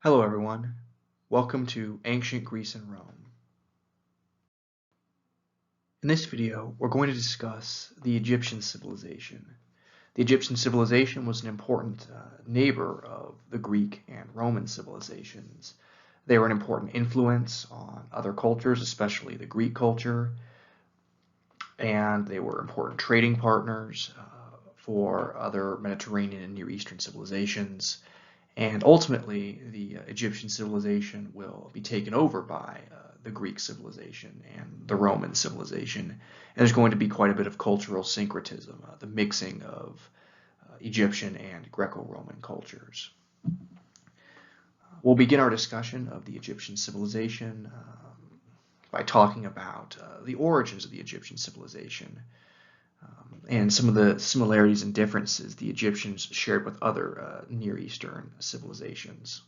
Hello everyone, welcome to Ancient Greece and Rome. In this video, we're going to discuss the Egyptian civilization. The Egyptian civilization was an important neighbor of the Greek and Roman civilizations. They were an important influence on other cultures, especially the Greek culture, and they were important trading partners for other Mediterranean and Near Eastern civilizations. And ultimately, the Egyptian civilization will be taken over by the Greek civilization and the Roman civilization. And there's going to be quite a bit of cultural syncretism, the mixing of Egyptian and Greco-Roman cultures. We'll begin our discussion of the Egyptian civilization by talking about the origins of the Egyptian civilization and some of the similarities and differences the Egyptians shared with other Near Eastern civilizations,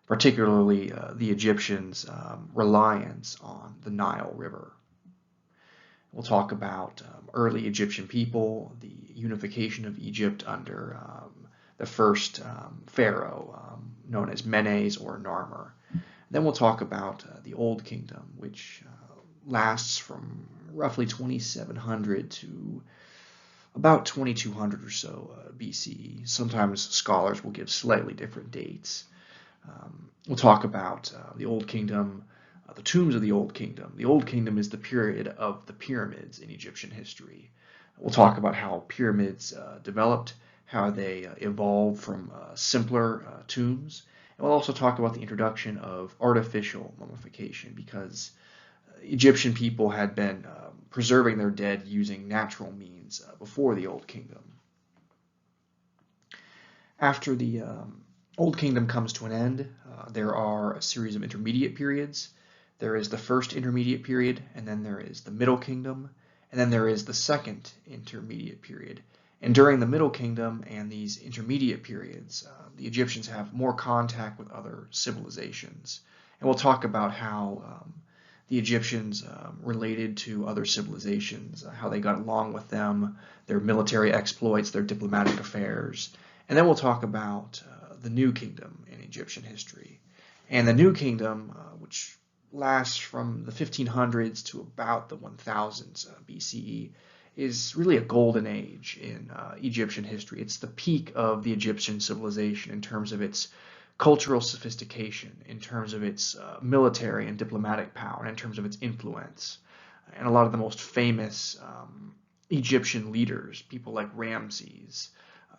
particularly the Egyptians' reliance on the Nile River. We'll talk about early Egyptian people, the unification of Egypt under the first pharaoh known as Menes or Narmer. Then we'll talk about the Old Kingdom, which lasts from roughly 2700 to about 2200 or so BCE. Sometimes scholars will give slightly different dates. We'll talk about the Old Kingdom, the tombs of the Old Kingdom. The Old Kingdom is the period of the pyramids in Egyptian history. We'll talk about how pyramids developed, how they evolved from simpler tombs, and we'll also talk about the introduction of artificial mummification because Egyptian people had been preserving their dead using natural means before the Old Kingdom. After the Old Kingdom comes to an end, there are a series of intermediate periods. There is the first intermediate period, and then there is the Middle Kingdom, and then there is the second intermediate period. And during the Middle Kingdom and these intermediate periods, the Egyptians have more contact with other civilizations. And we'll talk about how the Egyptians related to other civilizations, how they got along with them, their military exploits, their diplomatic affairs. And then we'll talk about the New Kingdom in Egyptian history. And the New Kingdom, which lasts from the 1500s to about the 1000s BCE, is really a golden age in Egyptian history. It's the peak of the Egyptian civilization in terms of its cultural sophistication, in terms of its military and diplomatic power, in terms of its influence. And a lot of the most famous Egyptian leaders, people like Ramses,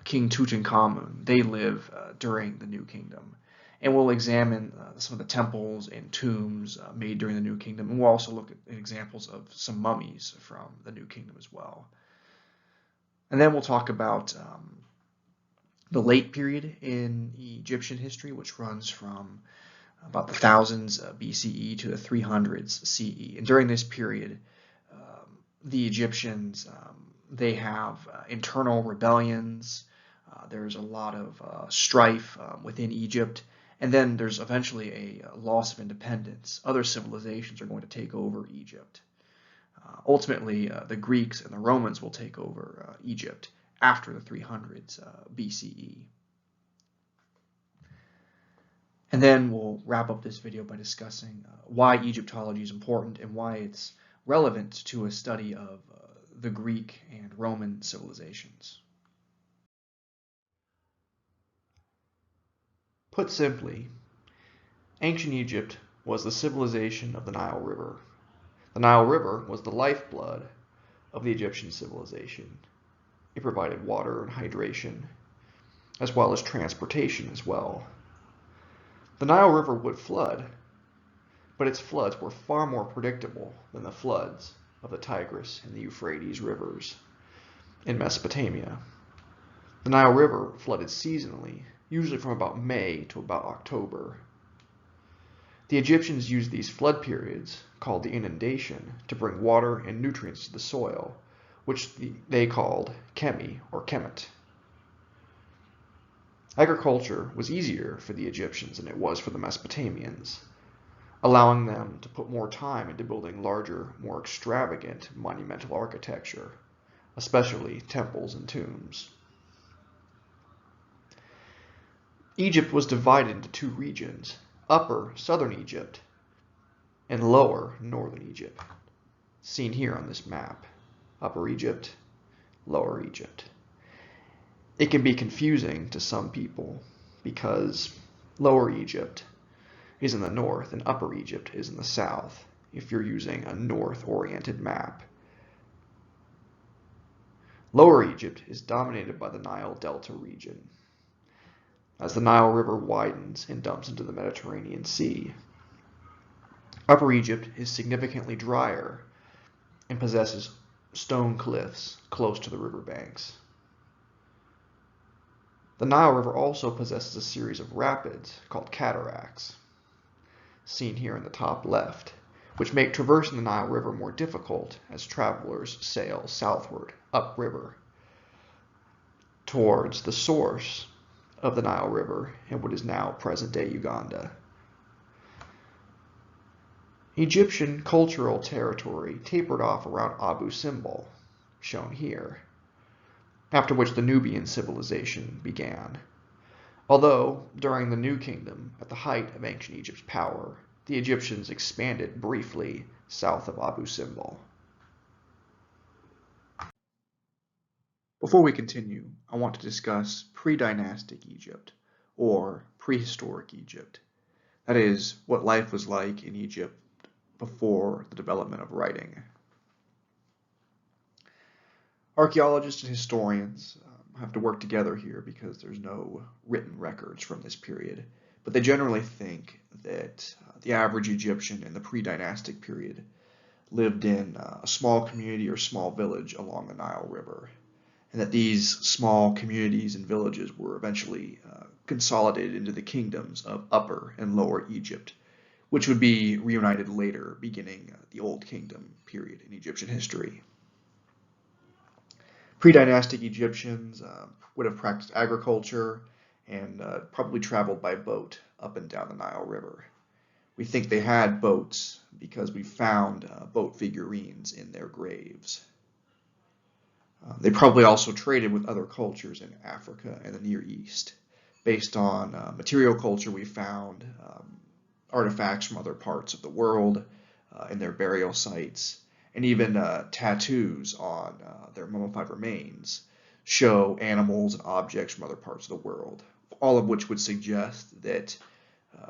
King Tutankhamun, they live during the New Kingdom. And we'll examine some of the temples and tombs made during the New Kingdom, and we'll also look at examples of some mummies from the New Kingdom as well. And then we'll talk about the late period in Egyptian history, which runs from about the thousands BCE to the 300s CE. And during this period, the Egyptians, they have internal rebellions. There's a lot of strife within Egypt. And then there's eventually a loss of independence. Other civilizations are going to take over Egypt. Ultimately, the Greeks and the Romans will take over Egypt after the 300s BCE. And then we'll wrap up this video by discussing why Egyptology is important and why it's relevant to a study of the Greek and Roman civilizations. Put simply, ancient Egypt was the civilization of the Nile River. The Nile River was the lifeblood of the Egyptian civilization. It provided water and hydration, as well as transportation as well. The Nile River would flood, but its floods were far more predictable than the floods of the Tigris and the Euphrates rivers in Mesopotamia. The Nile River flooded seasonally, usually from about May to about October. The Egyptians used these flood periods, called the inundation, to bring water and nutrients to the soil, which they called chemi or kemet. Agriculture was easier for the Egyptians than it was for the Mesopotamians, allowing them to put more time into building larger, more extravagant monumental architecture, especially temples and tombs. Egypt was divided into two regions, Upper Southern Egypt and Lower Northern Egypt, seen here on this map. Upper Egypt, Lower Egypt. It can be confusing to some people because Lower Egypt is in the north and Upper Egypt is in the south if you're using a north-oriented map. Lower Egypt is dominated by the Nile Delta region, as the Nile River widens and dumps into the Mediterranean Sea. Upper Egypt is significantly drier and possesses stone cliffs close to the riverbanks. The Nile River also possesses a series of rapids called cataracts, seen here in the top left, which make traversing the Nile River more difficult as travelers sail southward upriver towards the source of the Nile River in what is now present-day Uganda. Egyptian cultural territory tapered off around Abu Simbel, shown here, after which the Nubian civilization began. Although, during the New Kingdom, at the height of ancient Egypt's power, the Egyptians expanded briefly south of Abu Simbel. Before we continue, I want to discuss pre-dynastic Egypt, or prehistoric Egypt. That is, what life was like in Egypt before the development of writing. Archaeologists and historians have to work together here because there's no written records from this period, but they generally think that the average Egyptian in the pre-dynastic period lived in a small community or small village along the Nile River, and that these small communities and villages were eventually consolidated into the kingdoms of Upper and Lower Egypt, which would be reunited later, beginning the Old Kingdom period in Egyptian history. Pre-dynastic Egyptians would have practiced agriculture and probably traveled by boat up and down the Nile River. We think they had boats because we found boat figurines in their graves. They probably also traded with other cultures in Africa and the Near East. Based on material culture, we found artifacts from other parts of the world in their burial sites, and even tattoos on their mummified remains show animals and objects from other parts of the world, all of which would suggest that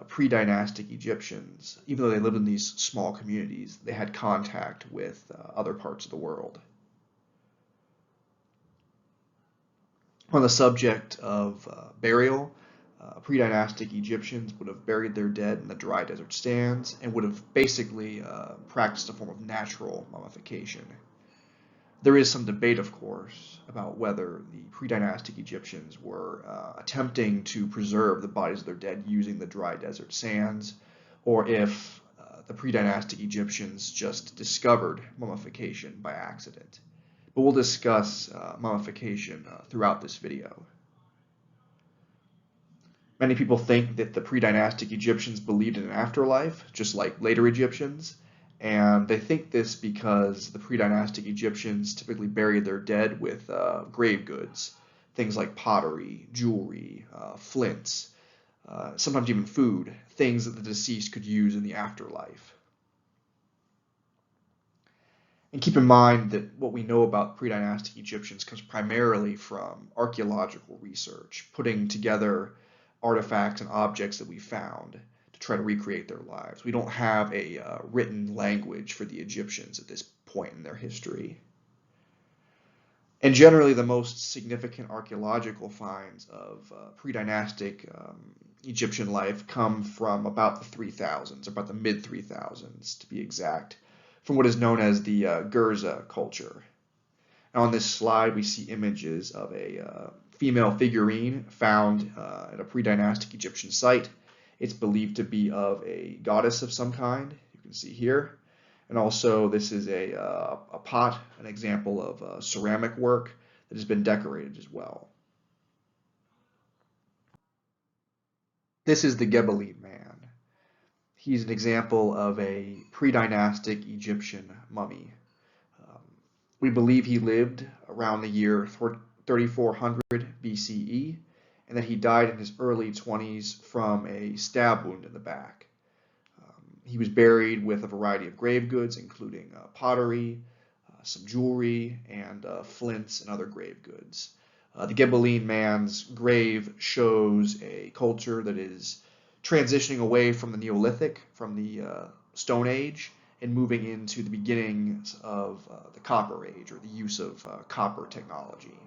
pre-dynastic Egyptians, even though they lived in these small communities, they had contact with other parts of the world. On the subject of burial, pre-dynastic Egyptians would have buried their dead in the dry desert sands and would have basically practiced a form of natural mummification. There is some debate, of course, about whether the pre-dynastic Egyptians were attempting to preserve the bodies of their dead using the dry desert sands, or if the pre-dynastic Egyptians just discovered mummification by accident. But we'll discuss mummification throughout this video. Many people think that the pre-dynastic Egyptians believed in an afterlife, just like later Egyptians, and they think this because the pre-dynastic Egyptians typically buried their dead with grave goods, things like pottery, jewelry, flints, sometimes even food, things that the deceased could use in the afterlife. And keep in mind that what we know about pre-dynastic Egyptians comes primarily from archaeological research, putting together artifacts and objects that we found to try to recreate their lives. We don't have a written language for the Egyptians at this point in their history. And generally, the most significant archaeological finds of pre-dynastic Egyptian life come from about the 3000s, about the mid-3000s to be exact, from what is known as the Gerza culture. Now on this slide, we see images of a female figurine found at a pre-dynastic Egyptian site. It's believed to be of a goddess of some kind, you can see here. And also this is a pot, an example of ceramic work that has been decorated as well. This is the Gebelite man. He's an example of a pre-dynastic Egyptian mummy. We believe he lived around the year 3400 BCE, and that he died in his early 20s from a stab wound in the back. He was buried with a variety of grave goods, including pottery, some jewelry, and flints and other grave goods. The Ghibelline man's grave shows a culture that is transitioning away from the Neolithic, from the Stone Age, and moving into the beginnings of the Copper Age, or the use of copper technology.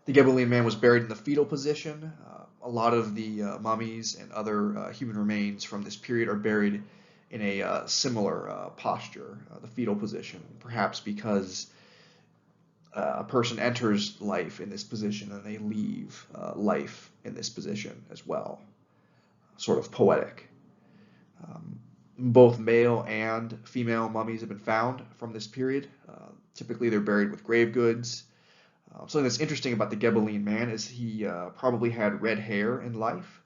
The Ghibelline man was buried in the fetal position. A lot of the mummies and other human remains from this period are buried in a similar posture, the fetal position, perhaps because a person enters life in this position and they leave life in this position as well, sort of poetic. Both male and female mummies have been found from this period. Typically, they're buried with grave goods. Something that's interesting about the Ghibelline man is he probably had red hair in life.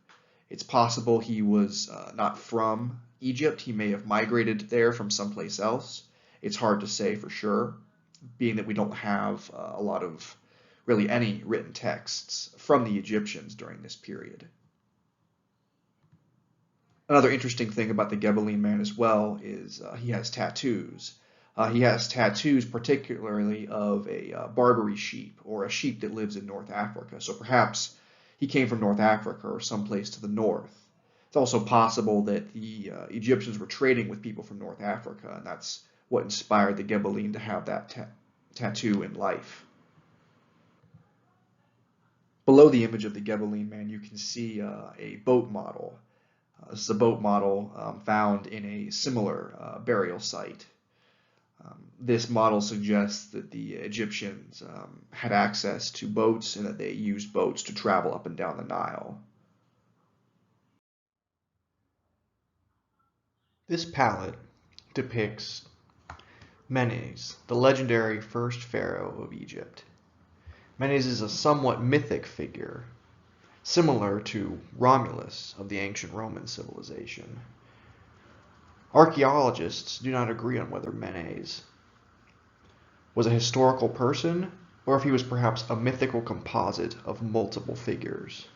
It's possible he was not from Egypt. He may have migrated there from someplace else. It's hard to say for sure, being that we don't have a lot of really any written texts from the Egyptians during this period. Another interesting thing about the Ghibelline man as well is he has tattoos. He has tattoos particularly of a Barbary sheep, or a sheep that lives in North Africa. So perhaps he came from North Africa or someplace to the north. It's also possible that the Egyptians were trading with people from North Africa, and that's what inspired the Ghibelline to have that tattoo in life. Below the image of the Ghibelline man, you can see a boat model. This is a boat model found in a similar burial site. This model suggests that the Egyptians had access to boats and that they used boats to travel up and down the Nile. This palette depicts Menes, the legendary first pharaoh of Egypt. Menes is a somewhat mythic figure, similar to Romulus of the ancient Roman civilization. Archaeologists do not agree on whether Menes was a historical person or if he was perhaps a mythical composite of multiple figures.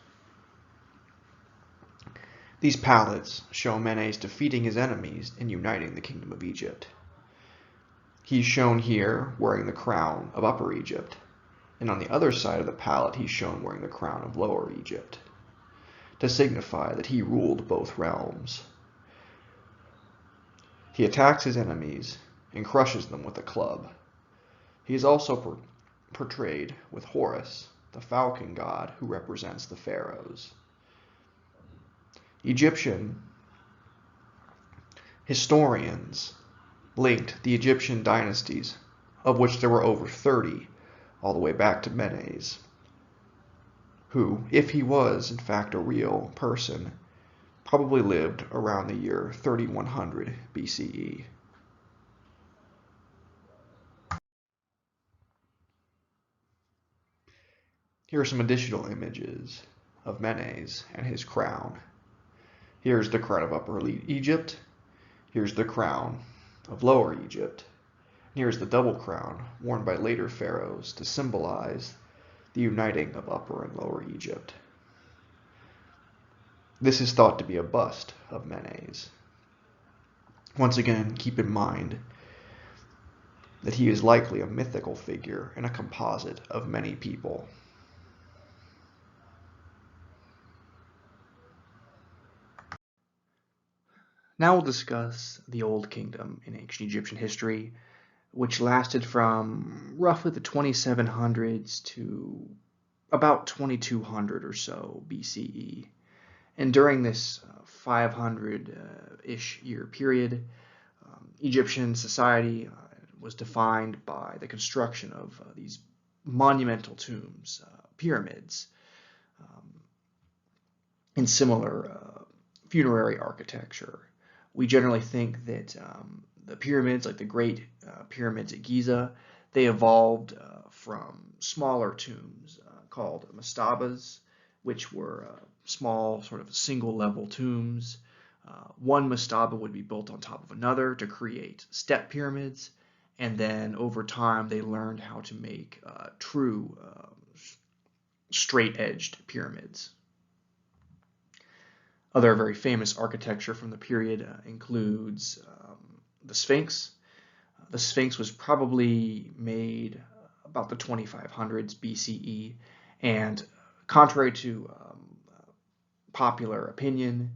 These palettes show Menes defeating his enemies and uniting the kingdom of Egypt. He's shown here wearing the crown of Upper Egypt, and on the other side of the palette he's shown wearing the crown of Lower Egypt, to signify that he ruled both realms. He attacks his enemies and crushes them with a club. He is also portrayed with Horus, the falcon god who represents the pharaohs. Egyptian historians linked the Egyptian dynasties, of which there were over 30, all the way back to Menes, who, if he was in fact a real person, probably lived around the year 3100 BCE. Here are some additional images of Menes and his crown. Here's the crown of Upper Egypt. Here's the crown of Lower Egypt. Here's the double crown worn by later pharaohs to symbolize the uniting of Upper and Lower Egypt. This is thought to be a bust of Menes. Once again, keep in mind that he is likely a mythical figure and a composite of many people. Now we'll discuss the Old Kingdom in ancient Egyptian history, which lasted from roughly the 2700s to about 2200 or so BCE. And during this 500-ish year period, Egyptian society was defined by the construction of these monumental tombs, pyramids, and similar funerary architecture. We generally think that the pyramids, like the great pyramids at Giza, they evolved from smaller tombs called mastabas, which were small, sort of single-level tombs. One mastaba would be built on top of another to create step pyramids, and then over time they learned how to make true straight-edged pyramids. Other very famous architecture from the period includes the Sphinx. The Sphinx was probably made about the 2500s BCE, and contrary to popular opinion,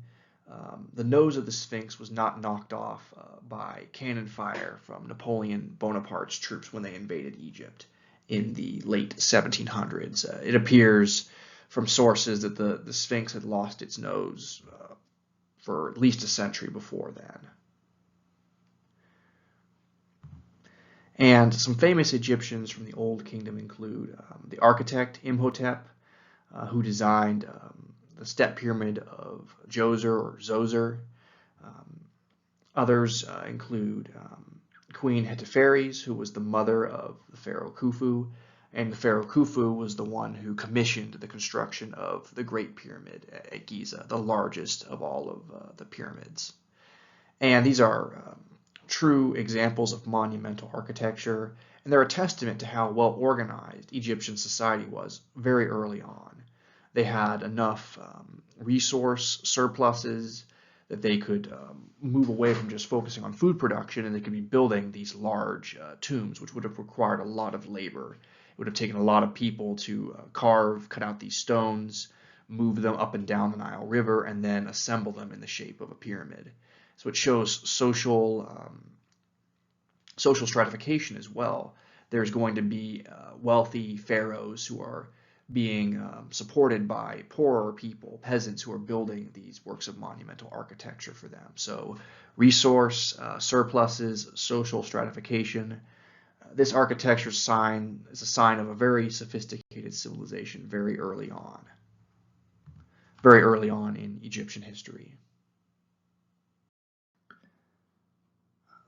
the nose of the Sphinx was not knocked off by cannon fire from Napoleon Bonaparte's troops when they invaded Egypt in the late 1700s. It appears from sources that the Sphinx had lost its nose for at least a century before then. And some famous Egyptians from the Old Kingdom include the architect Imhotep, who designed the step pyramid of Djoser or Zoser. Others include Queen Hetepheres, who was the mother of the pharaoh Khufu, and the pharaoh Khufu was the one who commissioned the construction of the Great Pyramid at Giza, the largest of all of the pyramids. And these are true examples of monumental architecture, and they're a testament to how well organized Egyptian society was very early on. They had enough resource surpluses that they could move away from just focusing on food production, and they could be building these large tombs, which would have required a lot of labor. It would have taken a lot of people to cut out these stones, move them up and down the Nile River, and then assemble them in the shape of a pyramid. So it shows social stratification as well. There's going to be wealthy pharaohs who are being supported by poorer people, peasants who are building these works of monumental architecture for them. So resource surpluses, social stratification. This architecture is a sign of a very sophisticated civilization very early on in Egyptian history.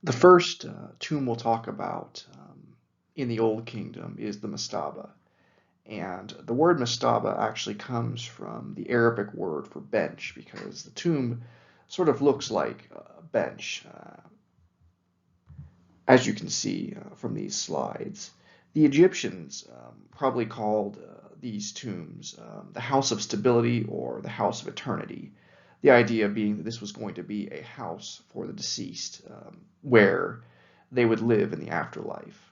The first tomb we'll talk about in the Old Kingdom is the mastaba. And the word mastaba actually comes from the Arabic word for bench, because the tomb sort of looks like a bench. As you can see from these slides, the Egyptians probably called these tombs the House of Stability or the House of Eternity. The idea being that this was going to be a house for the deceased where they would live in the afterlife.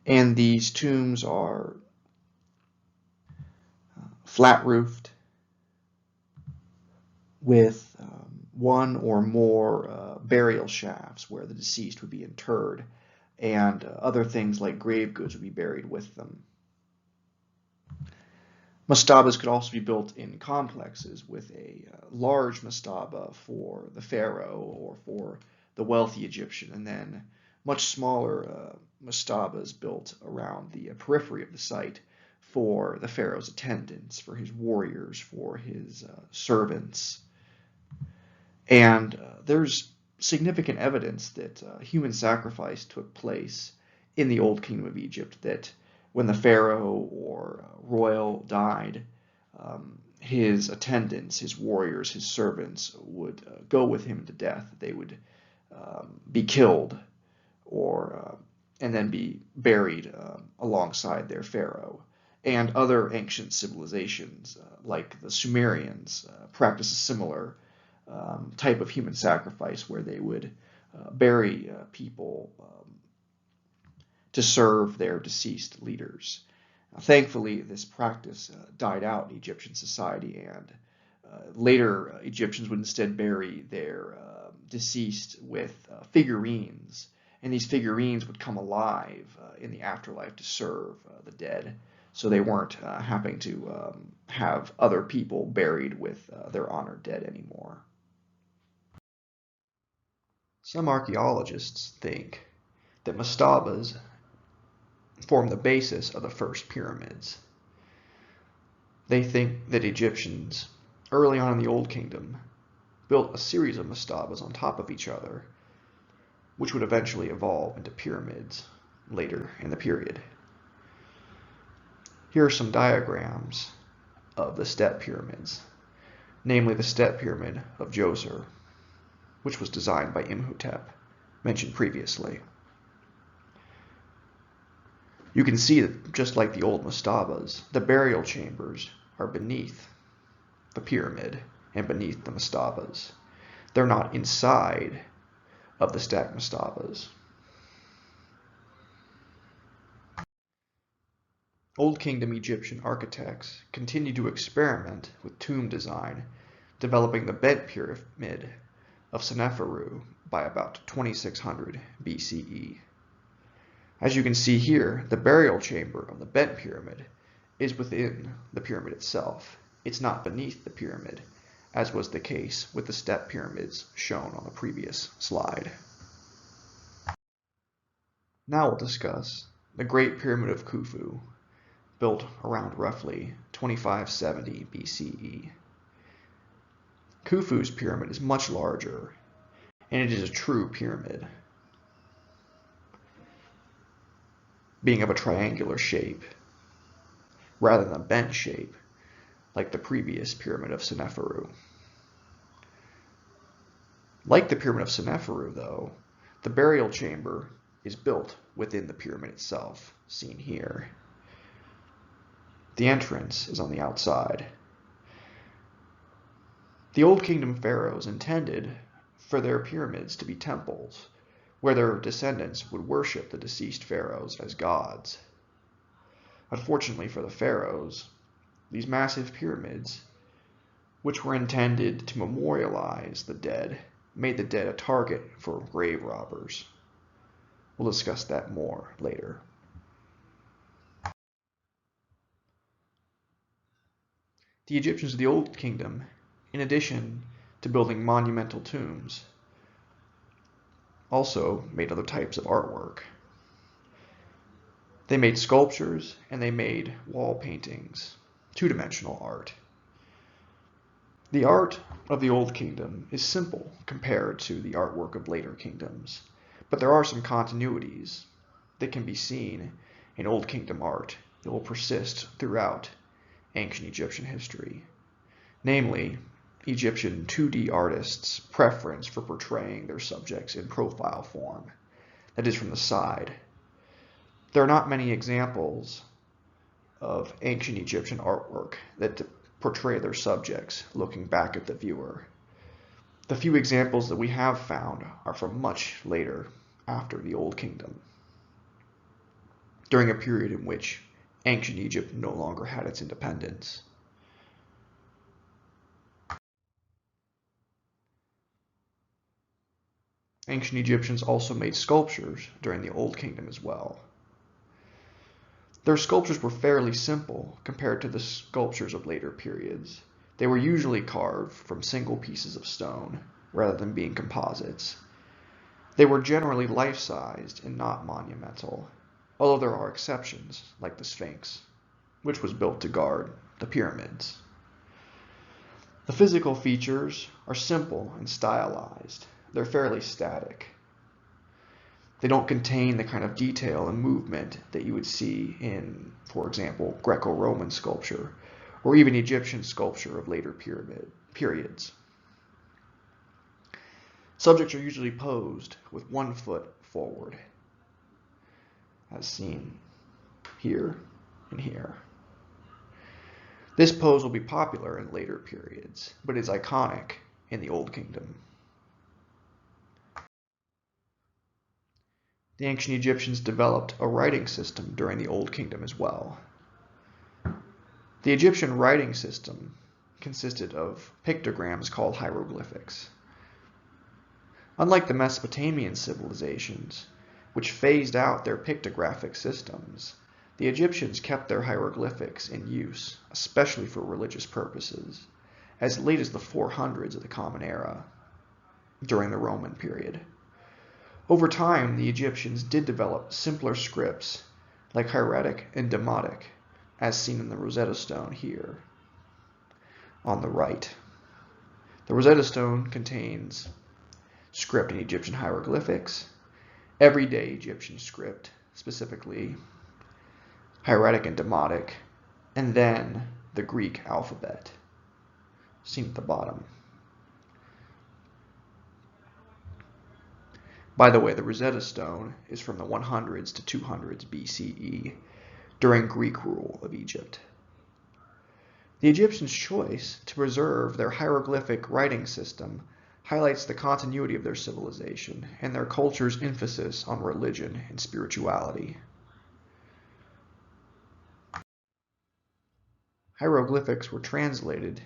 And these tombs are flat-roofed with one or more burial shafts where the deceased would be interred, and other things like grave goods would be buried with them. Mastabas could also be built in complexes with a large mastaba for the pharaoh or for the wealthy Egyptian, and then much smaller mastabas built around the periphery of the site for the pharaoh's attendants, for his warriors, for his servants. And there's significant evidence that human sacrifice took place in the Old Kingdom of Egypt, that when the pharaoh or royal died, his attendants, his warriors, his servants would go with him to death. They would be killed and then be buried alongside their pharaoh. And other ancient civilizations, like the Sumerians, practice a similar type of human sacrifice where they would bury people to serve their deceased leaders. Thankfully, this practice died out in Egyptian society, and later Egyptians would instead bury their deceased with figurines, and these figurines would come alive in the afterlife to serve the dead, so they weren't having to have other people buried with their honored dead anymore. Some archaeologists think that mastabas form the basis of the first pyramids. They think that Egyptians, early on in the Old Kingdom, built a series of mastabas on top of each other, which would eventually evolve into pyramids later in the period. Here are some diagrams of the step pyramids, namely the step pyramid of Djoser, which was designed by Imhotep, mentioned previously. You can see that just like the old mastabas, the burial chambers are beneath the pyramid and beneath the mastabas. They're not inside of the stacked mastabas. Old Kingdom Egyptian architects continued to experiment with tomb design, developing the bent pyramid of Seneferu by about 2600 BCE. As you can see here, the burial chamber of the bent pyramid is within the pyramid itself. It's not beneath the pyramid, as was the case with the step pyramids shown on the previous slide. Now we'll discuss the Great Pyramid of Khufu, built around roughly 2570 BCE. Khufu's pyramid is much larger, and it is a true pyramid, being of a triangular shape rather than a bent shape like the previous pyramid of Seneferu. Like the pyramid of Seneferu, though, the burial chamber is built within the pyramid itself, seen here. The entrance is on the outside. The Old Kingdom pharaohs intended for their pyramids to be temples, where their descendants would worship the deceased pharaohs as gods. Unfortunately for the pharaohs, these massive pyramids, which were intended to memorialize the dead, made the dead a target for grave robbers. We'll discuss that more later. The Egyptians of the Old Kingdom, in addition to building monumental tombs, also made other types of artwork. They made sculptures and they made wall paintings, two-dimensional art. The art of the Old Kingdom is simple compared to the artwork of later kingdoms, but there are some continuities that can be seen in Old Kingdom art that will persist throughout ancient Egyptian history, namely Egyptian 2D artists' preference for portraying their subjects in profile form, that is, from the side. There are not many examples of ancient Egyptian artwork that portray their subjects looking back at the viewer. The few examples that we have found are from much later, after the Old Kingdom, during a period in which ancient Egypt no longer had its independence. Ancient Egyptians also made sculptures during the Old Kingdom as well. Their sculptures were fairly simple compared to the sculptures of later periods. They were usually carved from single pieces of stone, rather than being composites. They were generally life-sized and not monumental, although there are exceptions, like the Sphinx, which was built to guard the pyramids. The physical features are simple and stylized. They're fairly static. They don't contain the kind of detail and movement that you would see in, for example, Greco-Roman sculpture, or even Egyptian sculpture of later periods. Subjects are usually posed with one foot forward, as seen here and here. This pose will be popular in later periods, but is iconic in the Old Kingdom. The ancient Egyptians developed a writing system during the Old Kingdom as well. The Egyptian writing system consisted of pictograms called hieroglyphics. Unlike the Mesopotamian civilizations, which phased out their pictographic systems, the Egyptians kept their hieroglyphics in use, especially for religious purposes, as late as the 400s of the Common Era, during the Roman period. Over time, the Egyptians did develop simpler scripts, like hieratic and demotic, as seen in the Rosetta Stone here on the right. The Rosetta Stone contains script in Egyptian hieroglyphics, everyday Egyptian script, specifically hieratic and demotic, and then the Greek alphabet, seen at the bottom. By the way, the Rosetta Stone is from the 100s to 200s BCE, during Greek rule of Egypt. The Egyptians' choice to preserve their hieroglyphic writing system highlights the continuity of their civilization and their culture's emphasis on religion and spirituality. Hieroglyphics were translated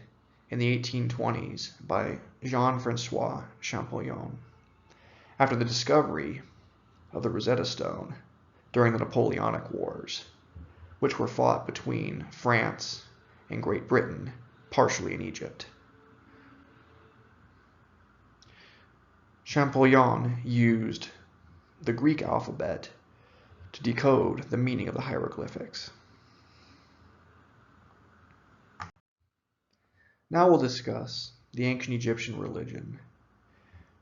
in the 1820s by Jean-Francois Champollion after the discovery of the Rosetta Stone during the Napoleonic Wars, which were fought between France and Great Britain, partially in Egypt. Champollion used the Greek alphabet to decode the meaning of the hieroglyphics. Now we'll discuss the ancient Egyptian religion.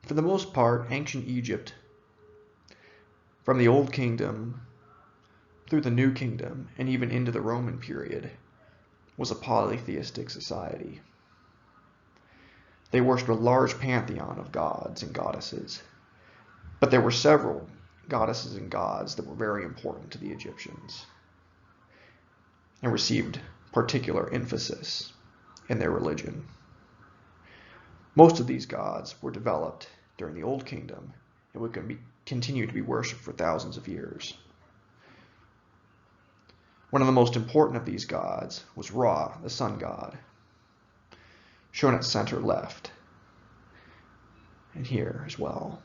For the most part, ancient Egypt, from the Old Kingdom through the New Kingdom and even into the Roman period, was a polytheistic society. They worshipped a large pantheon of gods and goddesses, but there were several goddesses and gods that were very important to the Egyptians and received particular emphasis in their religion. Most of these gods were developed during the Old Kingdom and would continue to be worshipped for thousands of years. One of the most important of these gods was Ra, the sun god, shown at center left, and here as well.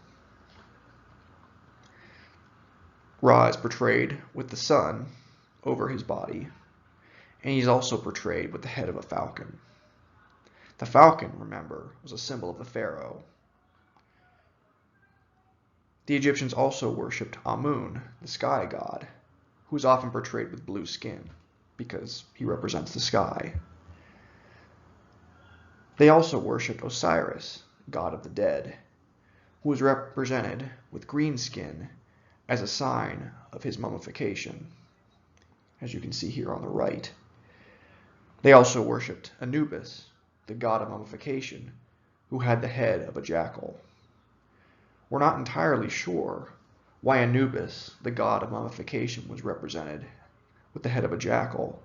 Ra is portrayed with the sun over his body, and he's also portrayed with the head of a falcon. The falcon, remember, was a symbol of the pharaoh. The Egyptians also worshipped Amun, the sky god, who is often portrayed with blue skin because he represents the sky. They also worshipped Osiris, god of the dead, who was represented with green skin as a sign of his mummification, as you can see here on the right. They also worshipped Anubis, the god of mummification, who had the head of a jackal. We're not entirely sure why Anubis, the god of mummification, was represented with the head of a jackal,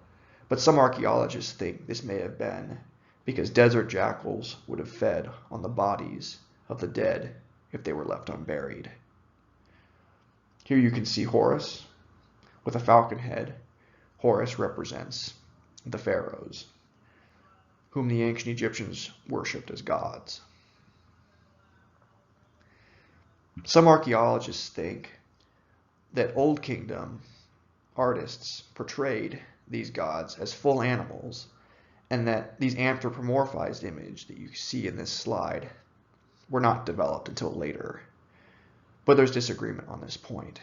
but some archaeologists think this may have been because desert jackals would have fed on the bodies of the dead if they were left unburied. Here you can see Horus with a falcon head. Horus represents the pharaohs, whom the ancient Egyptians worshipped as gods. Some archaeologists think that Old Kingdom artists portrayed these gods as full animals, and that these anthropomorphized images that you see in this slide were not developed until later. But there's disagreement on this point.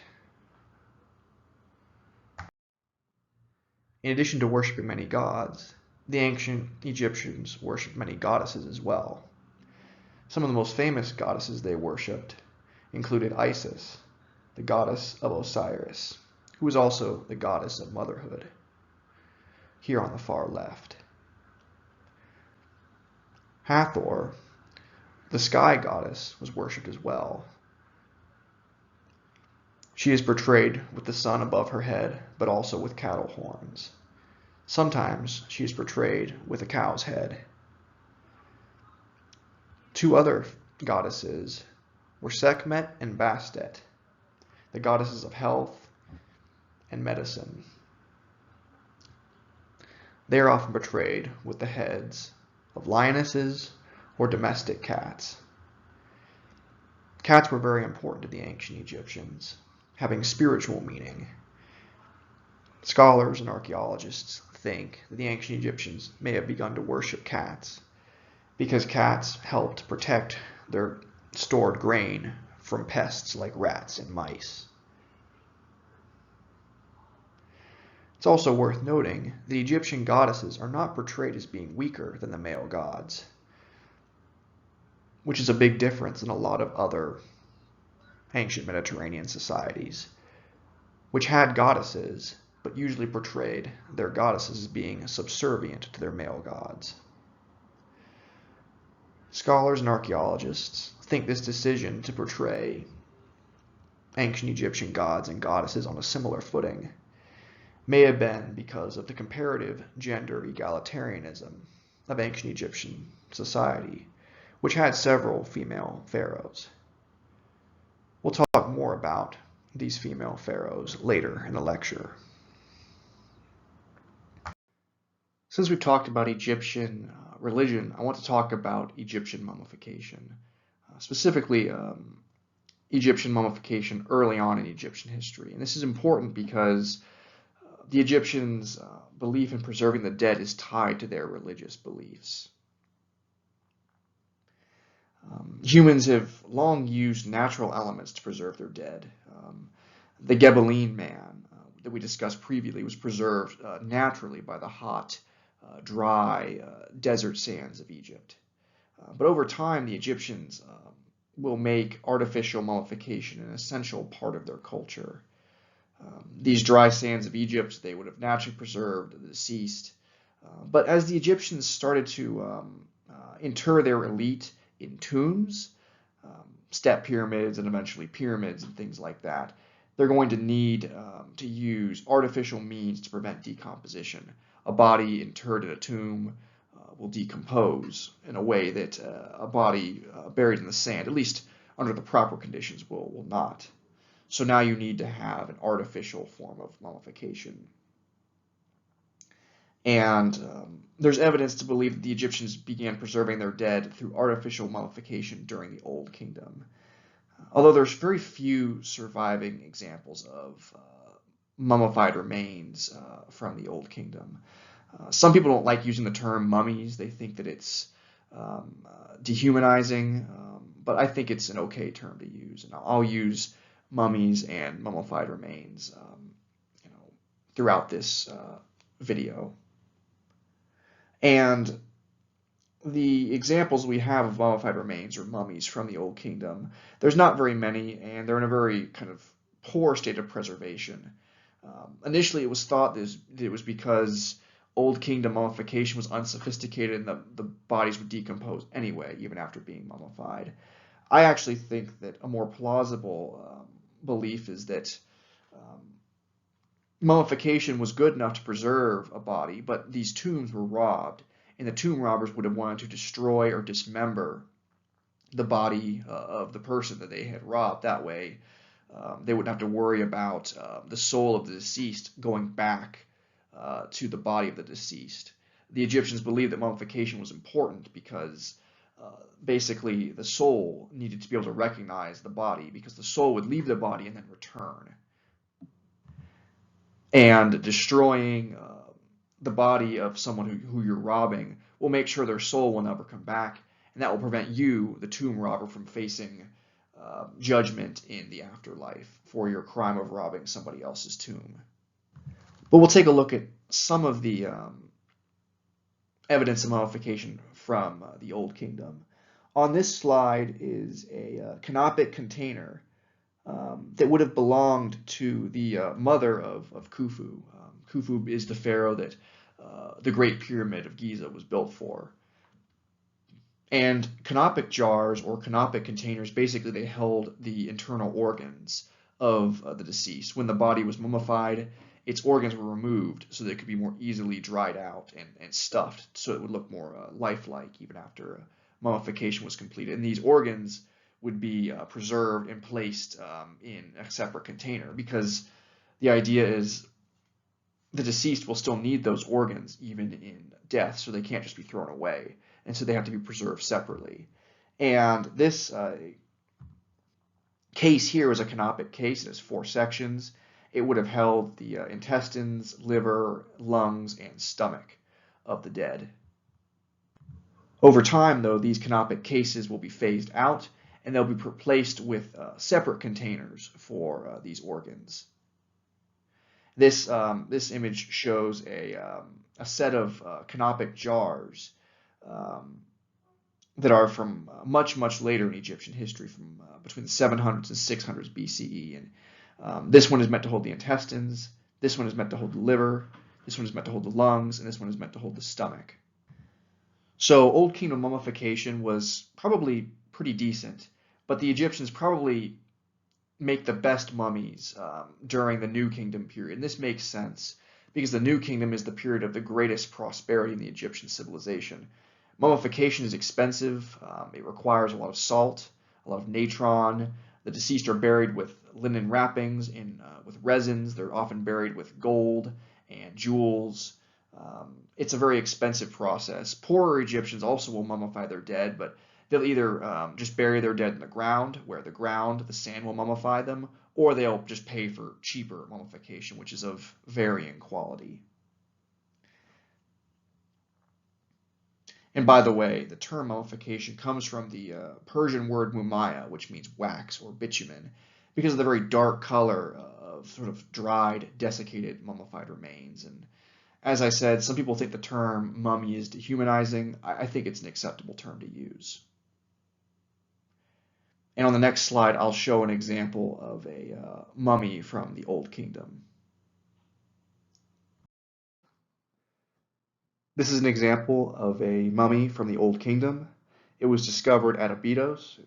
In addition to worshiping many gods, the ancient Egyptians worshipped many goddesses as well. Some of the most famous goddesses they worshipped included Isis, the goddess of Osiris, who was also the goddess of motherhood, here on the far left. Hathor, the sky goddess, was worshipped as well. She is portrayed with the sun above her head, but also with cattle horns. Sometimes she is portrayed with a cow's head. Two other goddesses were Sekhmet and Bastet, the goddesses of health and medicine. They are often portrayed with the heads of lionesses or domestic cats. Cats were very important to the ancient Egyptians, having spiritual meaning. Scholars and archaeologists think that the ancient Egyptians may have begun to worship cats because cats helped protect their stored grain from pests like rats and mice. It's also worth noting that Egyptian goddesses are not portrayed as being weaker than the male gods, which is a big difference in a lot of other ancient Mediterranean societies, which had goddesses, but usually portrayed their goddesses as being subservient to their male gods. Scholars and archaeologists think this decision to portray ancient Egyptian gods and goddesses on a similar footing may have been because of the comparative gender egalitarianism of ancient Egyptian society, which had several female pharaohs. We'll talk more about these female pharaohs later in the lecture. Since we've talked about Egyptian religion, I want to talk about Egyptian mummification, specifically Egyptian mummification early on in Egyptian history. And this is important because the Egyptians' belief in preserving the dead is tied to their religious beliefs. Humans have long used natural elements to preserve their dead. The Ghebeline man that we discussed previously was preserved naturally by the hot, dry desert sands of Egypt. But over time, the Egyptians will make artificial mummification an essential part of their culture. These dry sands of Egypt, they would have naturally preserved the deceased. But as the Egyptians started to inter their elite in tombs, step pyramids, and eventually pyramids and things like that, they're going to need to use artificial means to prevent decomposition. A body interred in a tomb will decompose in a way that a body buried in the sand, at least under the proper conditions, will not. So now you need to have an artificial form of mummification. And there's evidence to believe that the Egyptians began preserving their dead through artificial mummification during the Old Kingdom. Although there's very few surviving examples of mummified remains from the Old Kingdom. Some people don't like using the term mummies. They think that it's dehumanizing, but I think it's an okay term to use. And I'll use mummies and mummified remains throughout this video. And the examples we have of mummified remains or mummies from the Old Kingdom, there's not very many, and they're in a very kind of poor state of preservation. Initially, it was thought that it was because Old Kingdom mummification was unsophisticated and the bodies would decompose anyway, even after being mummified. I actually think that a more plausible belief is that mummification was good enough to preserve a body, but these tombs were robbed, and the tomb robbers would have wanted to destroy or dismember the body of the person that they had robbed. That way, they wouldn't have to worry about the soul of the deceased going back to the body of the deceased. The Egyptians believed that mummification was important because basically the soul needed to be able to recognize the body, because the soul would leave the body and then return. And destroying the body of someone who you're robbing will make sure their soul will never come back, and that will prevent you, the tomb robber, from facing judgment in the afterlife for your crime of robbing somebody else's tomb. But we'll take a look at some of the evidence of mummification from the Old Kingdom. On this slide is a canopic container that would have belonged to the mother of Khufu. Khufu is the pharaoh that the Great Pyramid of Giza was built for. And canopic jars or canopic containers, basically they held the internal organs of the deceased. When the body was mummified, its organs were removed so that it could be more easily dried out and stuffed, so it would look more lifelike even after mummification was completed. And these organs would be preserved and placed in a separate container, because the idea is the deceased will still need those organs even in death, so they can't just be thrown away, and so they have to be preserved separately. And this case here is a canopic case. It has 4 sections. It would have held the intestines, liver, lungs, and stomach of the dead. Over time, though, these canopic cases will be phased out, and they'll be replaced with separate containers for these organs. This image shows a set of canopic jars that are from much later in Egyptian history, from between the 700s and 600s BCE. And this one is meant to hold the intestines, this one is meant to hold the liver, this one is meant to hold the lungs, and this one is meant to hold the stomach. So Old Kingdom mummification was probably pretty decent, but the Egyptians probably make the best mummies during the New Kingdom period. And this makes sense because the New Kingdom is the period of the greatest prosperity in the Egyptian civilization. Mummification is expensive. It requires a lot of salt, a lot of natron. The deceased are buried with linen wrappings with resins. They're often buried with gold and jewels. It's a very expensive process. Poorer Egyptians also will mummify their dead, but they'll either just bury their dead in the ground, where the sand will mummify them, or they'll just pay for cheaper mummification, which is of varying quality. And by the way, the term mummification comes from the Persian word mumaya, which means wax or bitumen, because of the very dark color of sort of dried, desiccated, mummified remains. And as I said, some people think the term mummy is dehumanizing. I think it's an acceptable term to use. And on the next slide, I'll show an example of a mummy from the Old Kingdom. This is an example of a mummy from the Old Kingdom. It was discovered at Abydos in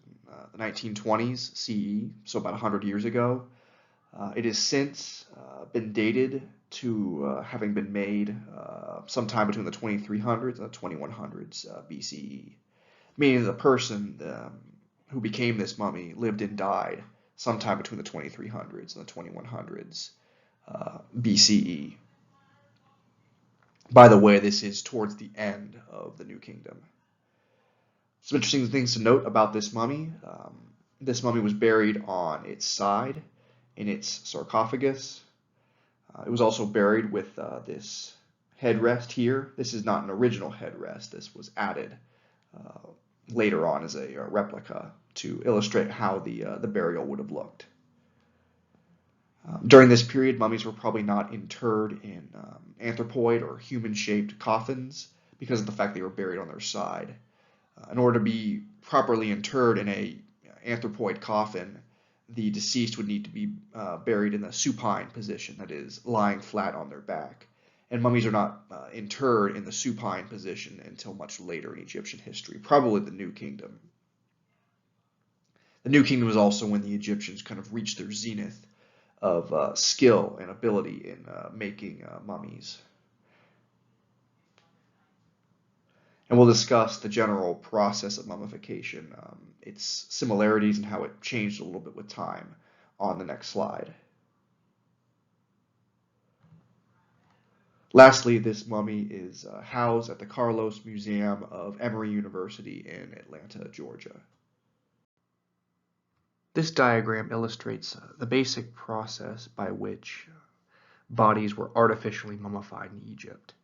the 1920s CE, so about 100 years ago. It has since been dated to having been made sometime between the 2300s and the 2100s BCE, meaning the person who became this mummy lived and died sometime between the 2300s and the 2100s BCE. By the way, this is towards the end of the New Kingdom. Some interesting things to note about this mummy. This mummy was buried on its side in its sarcophagus. It was also buried with this headrest here. This is not an original headrest. This was added later on as a replica to illustrate how the burial would have looked. During this period, mummies were probably not interred in anthropoid or human-shaped coffins because of the fact they were buried on their side. In order to be properly interred in a anthropoid coffin, the deceased would need to be buried in a supine position, that is, lying flat on their back. And mummies are not interred in the supine position until much later in Egyptian history, probably the New Kingdom. The New Kingdom was also when the Egyptians kind of reached their zenith of skill and ability in making mummies. And we'll discuss the general process of mummification, its similarities and how it changed a little bit with time on the next slide. Lastly, this mummy is housed at the Carlos Museum of Emory University in Atlanta, Georgia. This diagram illustrates the basic process by which bodies were artificially mummified in Egypt.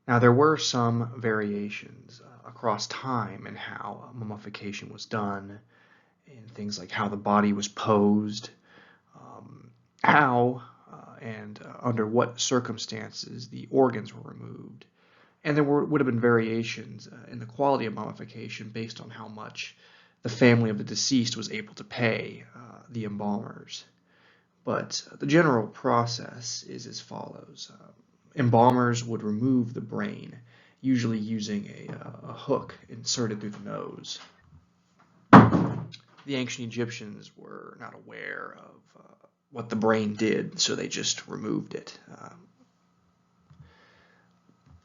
Now, there were some variations across time in how mummification was done, in things like how the body was posed, how and under what circumstances the organs were removed. And there would have been variations in the quality of mummification based on how much the family of the deceased was able to pay the embalmers. But the general process is as follows. Embalmers would remove the brain, usually using a hook inserted through the nose. The ancient Egyptians were not aware of what the brain did, so they just removed it.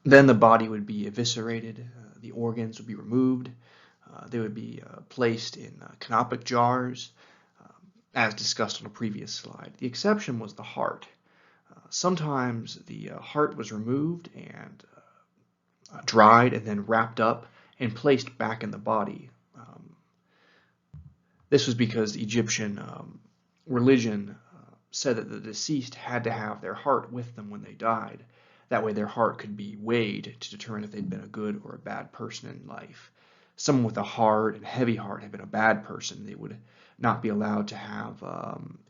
Then the body would be eviscerated, the organs would be removed, they would be placed in canopic jars, as discussed on a previous slide. The exception was the heart. Sometimes the heart was removed and dried and then wrapped up and placed back in the body. This was because the Egyptian religion said that the deceased had to have their heart with them when they died. That way their heart could be weighed to determine if they'd been a good or a bad person in life. Someone with a hard and heavy heart had been a bad person. They would not be allowed to have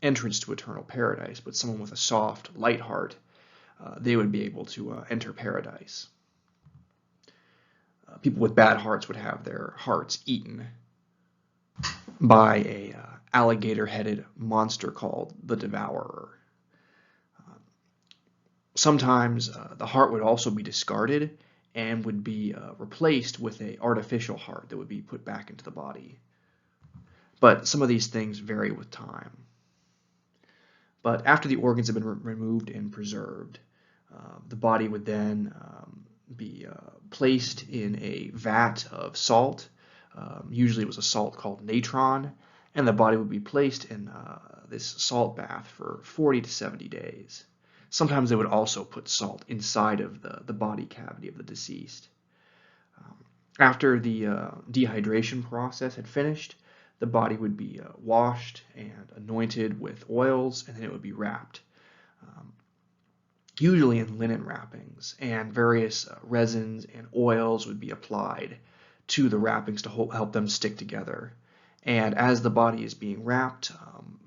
entrance to eternal paradise, but someone with a soft, light heart, they would be able to enter paradise. People with bad hearts would have their hearts eaten by a alligator-headed monster called the Devourer. Sometimes the heart would also be discarded and would be replaced with an artificial heart that would be put back into the body. But some of these things vary with time. But after the organs have been removed and preserved, the body would then be placed in a vat of salt. Usually it was a salt called natron, and the body would be placed in this salt bath for 40 to 70 days. Sometimes they would also put salt inside of the body cavity of the deceased. After the dehydration process had finished, the body would be washed and anointed with oils, and then it would be wrapped, usually in linen wrappings, and various resins and oils would be applied to the wrappings to help them stick together. And as the body is being wrapped,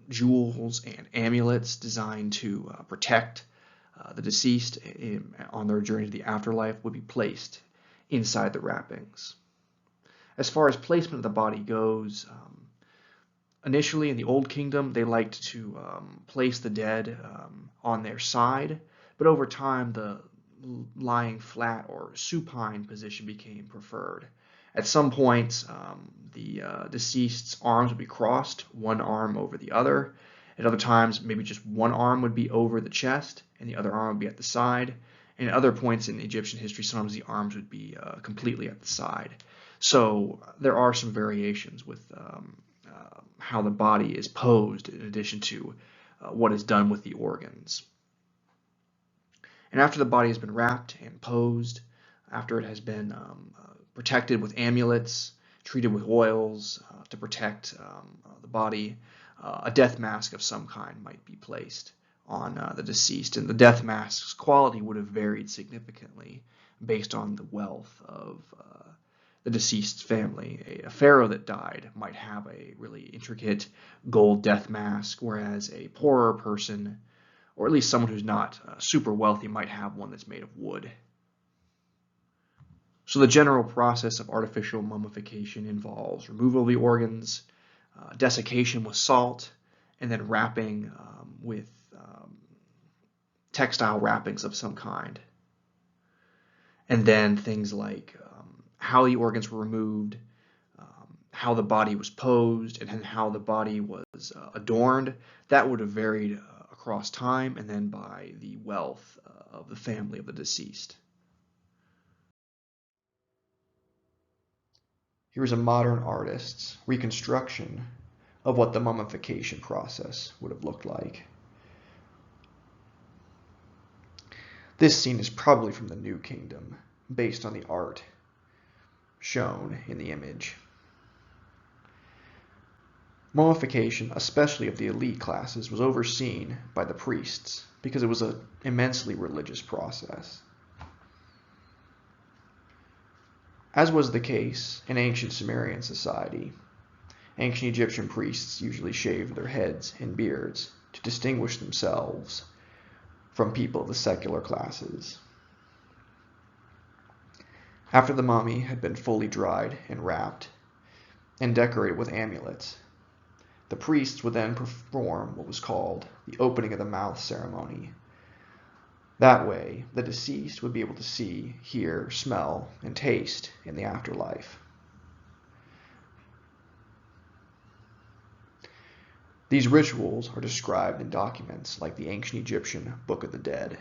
jewels and amulets designed to protect the deceased on their journey to the afterlife would be placed inside the wrappings. As far as placement of the body goes, initially in the Old Kingdom, they liked to place the dead on their side, but over time the lying flat or supine position became preferred. At some points, the deceased's arms would be crossed, one arm over the other. At other times, maybe just one arm would be over the chest and the other arm would be at the side. And at other points in Egyptian history, sometimes the arms would be completely at the side. So there are some variations with how the body is posed in addition to what is done with the organs. And after the body has been wrapped and posed, after it has been protected with amulets, treated with oils to protect the body, a death mask of some kind might be placed on the deceased. And the death mask's quality would have varied significantly based on the wealth of the deceased's family. A pharaoh that died might have a really intricate gold death mask, whereas a poorer person, or at least someone who's not super wealthy, might have one that's made of wood. So the general process of artificial mummification involves removal of the organs, desiccation with salt, and then wrapping with textile wrappings of some kind. And then things like how the organs were removed, how the body was posed, and then how the body was adorned. That would have varied across time and then by the wealth of the family of the deceased. Here's a modern artist's reconstruction of what the mummification process would have looked like. This scene is probably from the New Kingdom, based on the art shown in the image. Mummification, especially of the elite classes, was overseen by the priests because it was an immensely religious process. As was the case in ancient Sumerian society, ancient Egyptian priests usually shaved their heads and beards to distinguish themselves from people of the secular classes. After the mummy had been fully dried and wrapped and decorated with amulets, the priests would then perform what was called the opening of the mouth ceremony. That way, the deceased would be able to see, hear, smell, and taste in the afterlife. These rituals are described in documents like the ancient Egyptian Book of the Dead.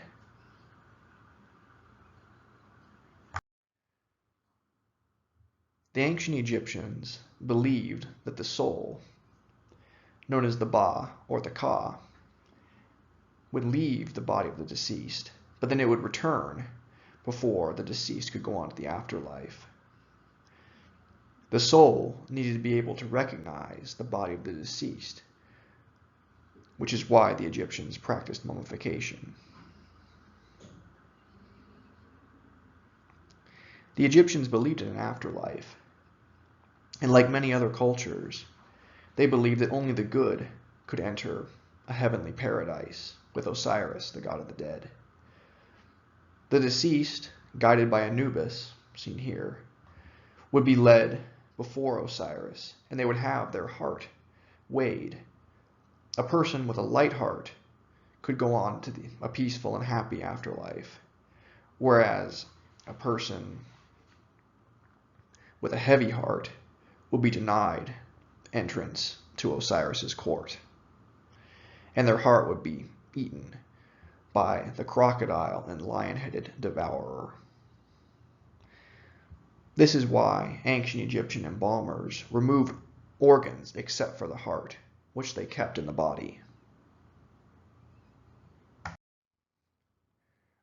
The ancient Egyptians believed that the soul, known as the Ba or the Ka, would leave the body of the deceased, but then it would return before the deceased could go on to the afterlife. The soul needed to be able to recognize the body of the deceased, which is why the Egyptians practiced mummification. The Egyptians believed in an afterlife, and like many other cultures, they believed that only the good could enter a heavenly paradise with Osiris, the god of the dead. The deceased, guided by Anubis, seen here, would be led before Osiris, and they would have their heart weighed. A person with a light heart could go on to a peaceful and happy afterlife, whereas a person with a heavy heart would be denied entrance to Osiris's court, and their heart would be eaten by the crocodile and lion-headed devourer. This is why ancient Egyptian embalmers removed organs except for the heart, which they kept in the body.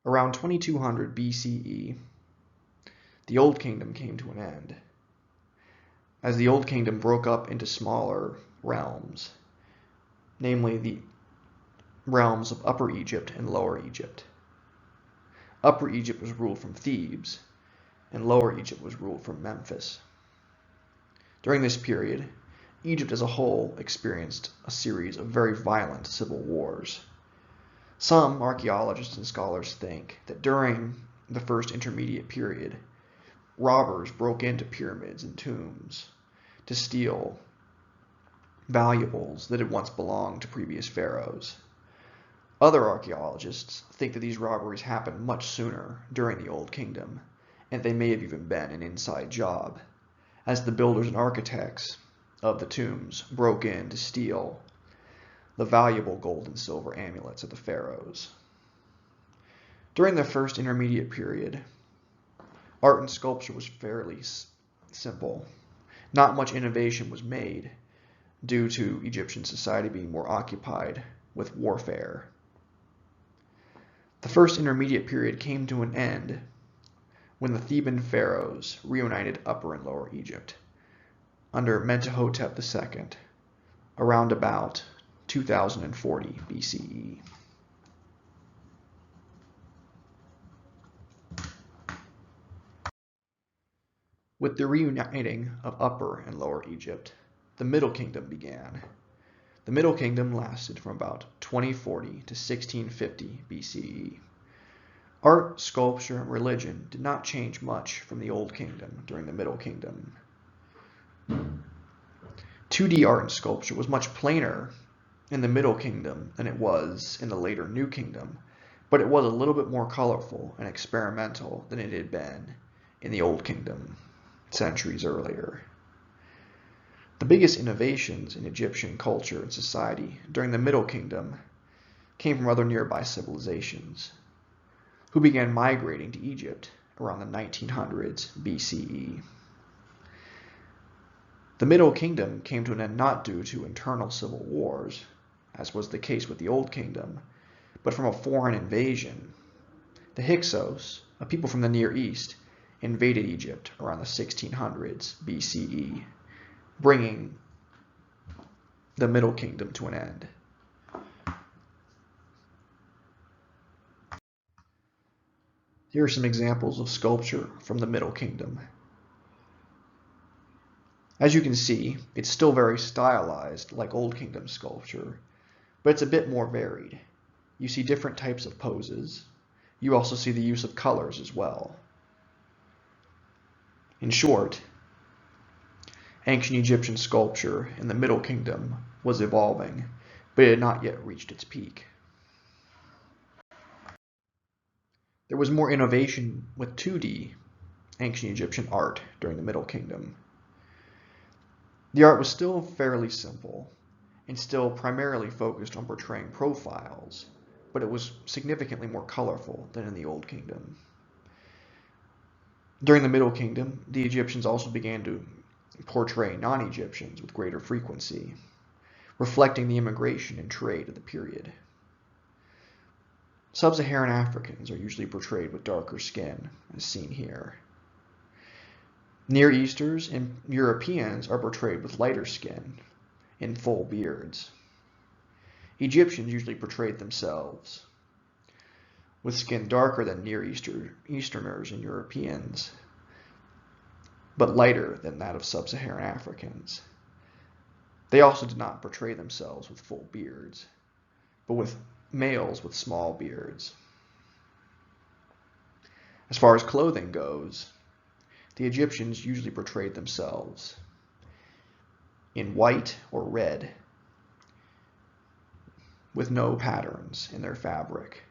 Around 2200 BCE, the Old Kingdom came to an end, as the Old Kingdom broke up into smaller realms, namely the realms of Upper Egypt and Lower Egypt. Upper Egypt was ruled from Thebes, and Lower Egypt was ruled from Memphis. During this period, Egypt as a whole experienced a series of very violent civil wars. Some archaeologists and scholars think that during the first intermediate period, robbers broke into pyramids and tombs to steal valuables that had once belonged to previous pharaohs. Other archaeologists think that these robberies happened much sooner during the Old Kingdom, and they may have even been an inside job, as the builders and architects of the tombs broke in to steal the valuable gold and silver amulets of the pharaohs. During the first intermediate period, art and sculpture was fairly simple. Not much innovation was made due to Egyptian society being more occupied with warfare. The first intermediate period came to an end when the Theban pharaohs reunited Upper and Lower Egypt under Mentuhotep II around about 2040 BCE. With the reuniting of Upper and Lower Egypt, the Middle Kingdom began. The Middle Kingdom lasted from about 2040 to 1650 BCE. Art, sculpture, and religion did not change much from the Old Kingdom during the Middle Kingdom. 2D art and sculpture was much plainer in the Middle Kingdom than it was in the later New Kingdom, but it was a little bit more colorful and experimental than it had been in the Old Kingdom centuries earlier. The biggest innovations in Egyptian culture and society during the Middle Kingdom came from other nearby civilizations, who began migrating to Egypt around the 1900s BCE. The Middle Kingdom came to an end not due to internal civil wars, as was the case with the Old Kingdom, but from a foreign invasion. The Hyksos, a people from the Near East, invaded Egypt around the 1600s BCE, bringing the Middle Kingdom to an end. Here are some examples of sculpture from the Middle Kingdom. As you can see, it's still very stylized like Old Kingdom sculpture, but it's a bit more varied. You see different types of poses. You also see the use of colors as well. In short, ancient Egyptian sculpture in the Middle Kingdom was evolving, but it had not yet reached its peak. There was more innovation with 2D ancient Egyptian art during the Middle Kingdom. The art was still fairly simple and still primarily focused on portraying profiles, but it was significantly more colorful than in the Old Kingdom. During the Middle Kingdom, the Egyptians also began to portray non-Egyptians with greater frequency, reflecting the immigration and trade of the period. Sub-Saharan Africans are usually portrayed with darker skin, as seen here. Near Easters and Europeans are portrayed with lighter skin and full beards. Egyptians usually portrayed themselves with skin darker than Near Easterners and Europeans, but lighter than that of Sub-Saharan Africans. They also did not portray themselves with full beards, but with males with small beards. As far as clothing goes, the Egyptians usually portrayed themselves in white or red, with no patterns in their fabric,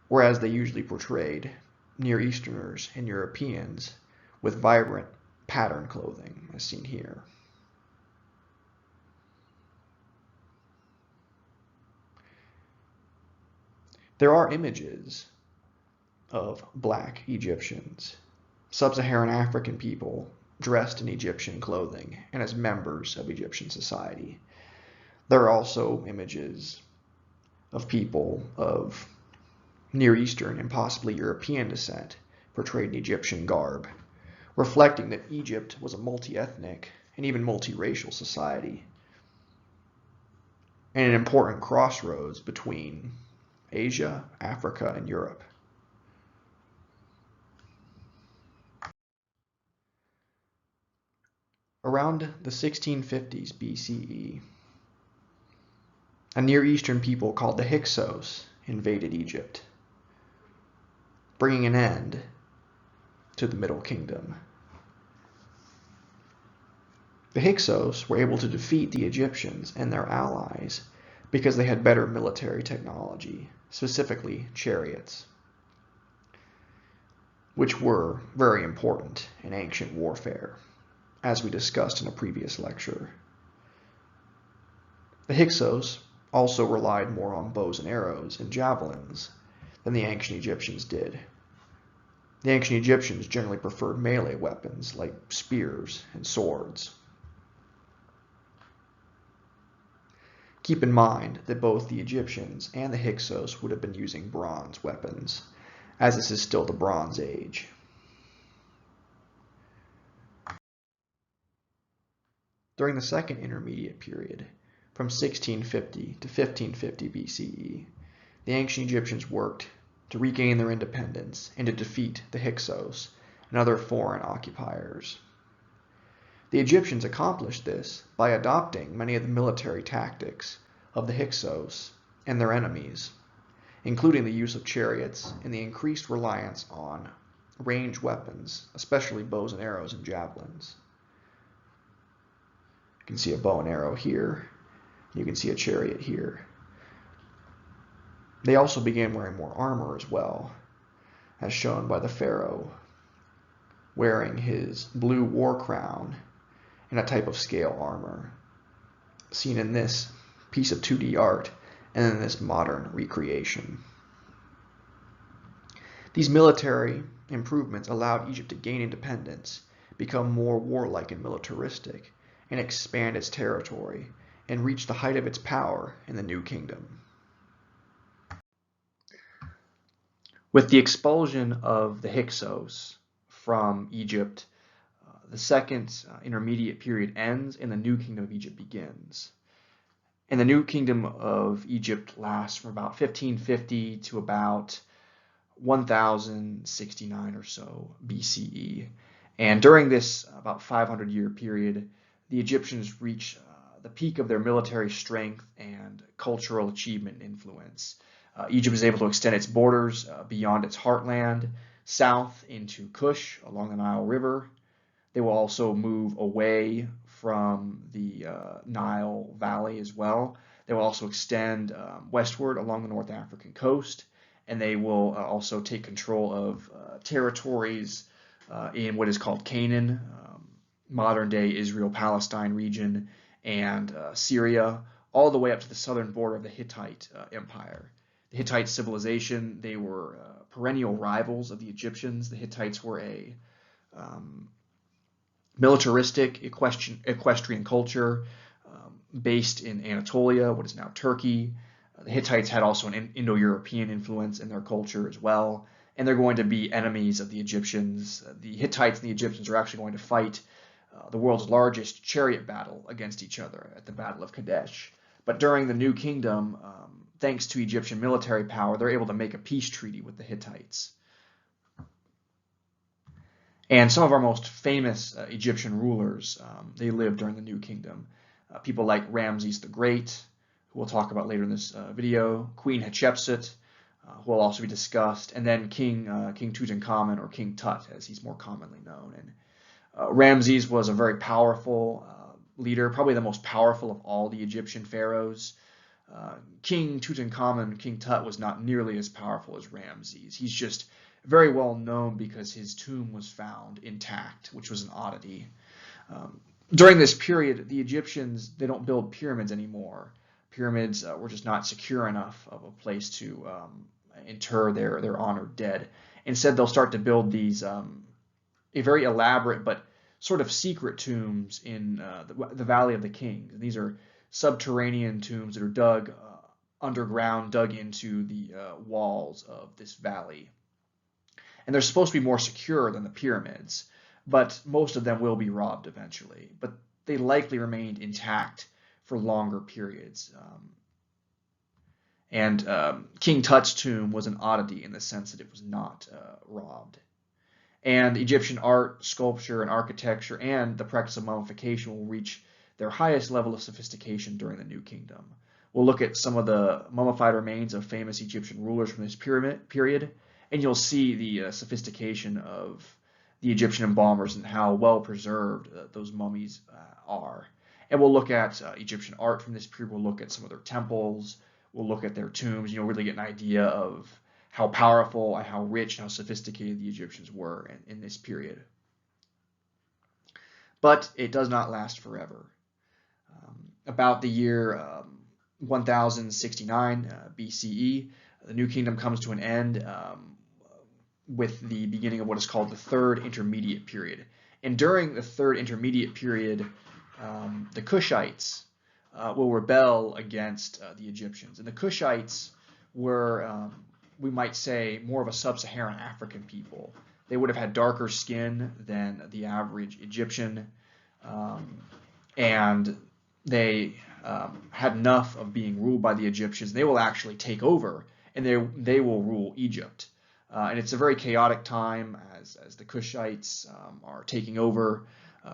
whereas they usually portrayed Near Easterners and Europeans with vibrant pattern clothing, as seen here. There are images of black Egyptians, sub-Saharan African people dressed in Egyptian clothing and as members of Egyptian society. There are also images of people of Near Eastern and possibly European descent portrayed in Egyptian garb, reflecting that Egypt was a multi-ethnic and even multiracial society, and an important crossroads between Asia, Africa, and Europe. Around the 1650s BCE, a Near Eastern people called the Hyksos invaded Egypt, bringing an end to the Middle Kingdom. The Hyksos were able to defeat the Egyptians and their allies because they had better military technology, specifically chariots, which were very important in ancient warfare, as we discussed in a previous lecture. The Hyksos also relied more on bows and arrows and javelins than the ancient Egyptians did. The ancient Egyptians generally preferred melee weapons like spears and swords. Keep in mind that both the Egyptians and the Hyksos would have been using bronze weapons, as this is still the Bronze Age. During the Second Intermediate Period, from 1650 to 1550 BCE, the ancient Egyptians worked to regain their independence and to defeat the Hyksos and other foreign occupiers. The Egyptians accomplished this by adopting many of the military tactics of the Hyksos and their enemies, including the use of chariots and the increased reliance on ranged weapons, especially bows and arrows and javelins. You can see a bow and arrow here. You can see a chariot here. They also began wearing more armor as well, as shown by the pharaoh wearing his blue war crown and a type of scale armor, seen in this piece of 2D art and in this modern recreation. These military improvements allowed Egypt to gain independence, become more warlike and militaristic, and expand its territory, and reach the height of its power in the New Kingdom. With the expulsion of the Hyksos from Egypt, the Second Intermediate Period ends and the New Kingdom of Egypt begins. And the New Kingdom of Egypt lasts from about 1550 to about 1069 or so BCE. And during this about 500-year period, the Egyptians reach the peak of their military strength and cultural achievement and influence. Egypt is able to extend its borders beyond its heartland, south into Kush along the Nile River. They will also move away from the Nile Valley as well. They will also extend westward along the North African coast, and they will also take control of territories in what is called Canaan, modern-day Israel-Palestine region, and Syria, all the way up to the southern border of the Hittite Empire. The Hittite civilization, they were perennial rivals of the Egyptians. The Hittites were a militaristic equestrian culture based in Anatolia, what is now Turkey. The Hittites had also an Indo-European influence in their culture as well, and they're going to be enemies of the Egyptians. The Hittites and the Egyptians are actually going to fight the world's largest chariot battle against each other at the Battle of Kadesh. But during the New Kingdom, thanks to Egyptian military power, they're able to make a peace treaty with the Hittites. And some of our most famous Egyptian rulers, they lived during the New Kingdom. People like Ramses the Great, who we'll talk about later in this video, Queen Hatshepsut, who will also be discussed, and then King Tutankhamun, or King Tut, as he's more commonly known. And Ramses was a very powerful leader, probably the most powerful of all the Egyptian pharaohs. King Tutankhamun, King Tut, was not nearly as powerful as Ramses. He's just very well known because his tomb was found intact, which was an oddity. During this period, the Egyptians, they don't build pyramids anymore. Pyramids were just not secure enough of a place to inter their honored dead. Instead, they'll start to build these a very elaborate but sort of secret tombs in the Valley of the Kings. And these are subterranean tombs that are dug underground, dug into the walls of this valley. And they're supposed to be more secure than the pyramids, but most of them will be robbed eventually. But they likely remained intact for longer periods. King Tut's tomb was an oddity in the sense that it was not robbed. And Egyptian art, sculpture, and architecture, and the practice of mummification will reach their highest level of sophistication during the New Kingdom. We'll look at some of the mummified remains of famous Egyptian rulers from this period, and you'll see the sophistication of the Egyptian embalmers and how well preserved those mummies are. And we'll look at Egyptian art from this period. We'll look at some of their temples. We'll look at their tombs. You'll really get an idea of how powerful and how rich and how sophisticated the Egyptians were in this period. But it does not last forever. About the year 1069 BCE, the New Kingdom comes to an end with the beginning of what is called the Third Intermediate Period. And during the Third Intermediate Period, the Cushites will rebel against the Egyptians. And the Cushites were, we might say, more of a sub-Saharan African people. They would have had darker skin than the average Egyptian, and they had enough of being ruled by the Egyptians. They will actually take over, and they will rule Egypt. And it's a very chaotic time as the Cushites are taking over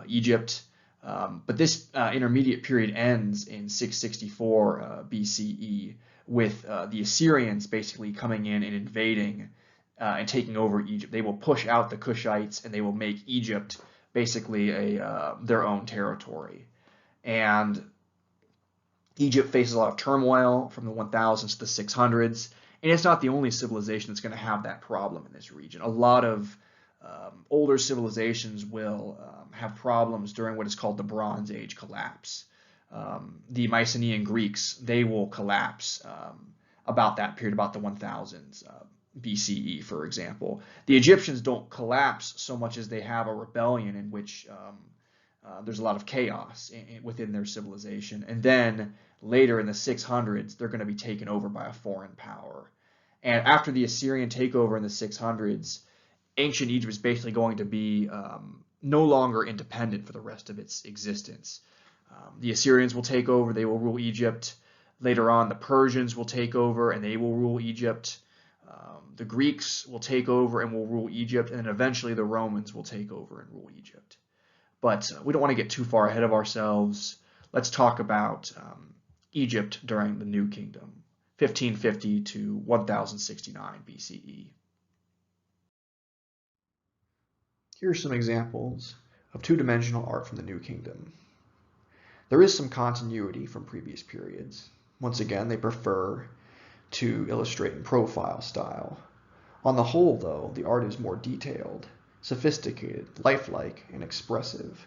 Egypt. But this intermediate period ends in 664 BCE with the Assyrians basically coming in and invading and taking over Egypt. They will push out the Cushites and they will make Egypt basically their own territory. And Egypt faces a lot of turmoil from the 1000s to the 600s. And it's not the only civilization that's going to have that problem in this region. A lot of older civilizations will have problems during what is called the Bronze Age collapse. The Mycenaean Greeks, they will collapse about that period, about the 1000s BCE, for example. The Egyptians don't collapse so much as they have a rebellion in which there's a lot of chaos within their civilization. And then later in the 600s, they're going to be taken over by a foreign power. And after the Assyrian takeover in the 600s, ancient Egypt is basically going to be no longer independent for the rest of its existence. The Assyrians will take over, they will rule Egypt. Later on, the Persians will take over and they will rule Egypt. The Greeks will take over and will rule Egypt, and then eventually the Romans will take over and rule Egypt. But we don't want to get too far ahead of ourselves. Let's talk about Egypt during the New Kingdom, 1550 to 1069 BCE. Here are some examples of two-dimensional art from the New Kingdom. There is some continuity from previous periods. Once again, they prefer to illustrate in profile style. On the whole, though, the art is more detailed, sophisticated, lifelike, and expressive.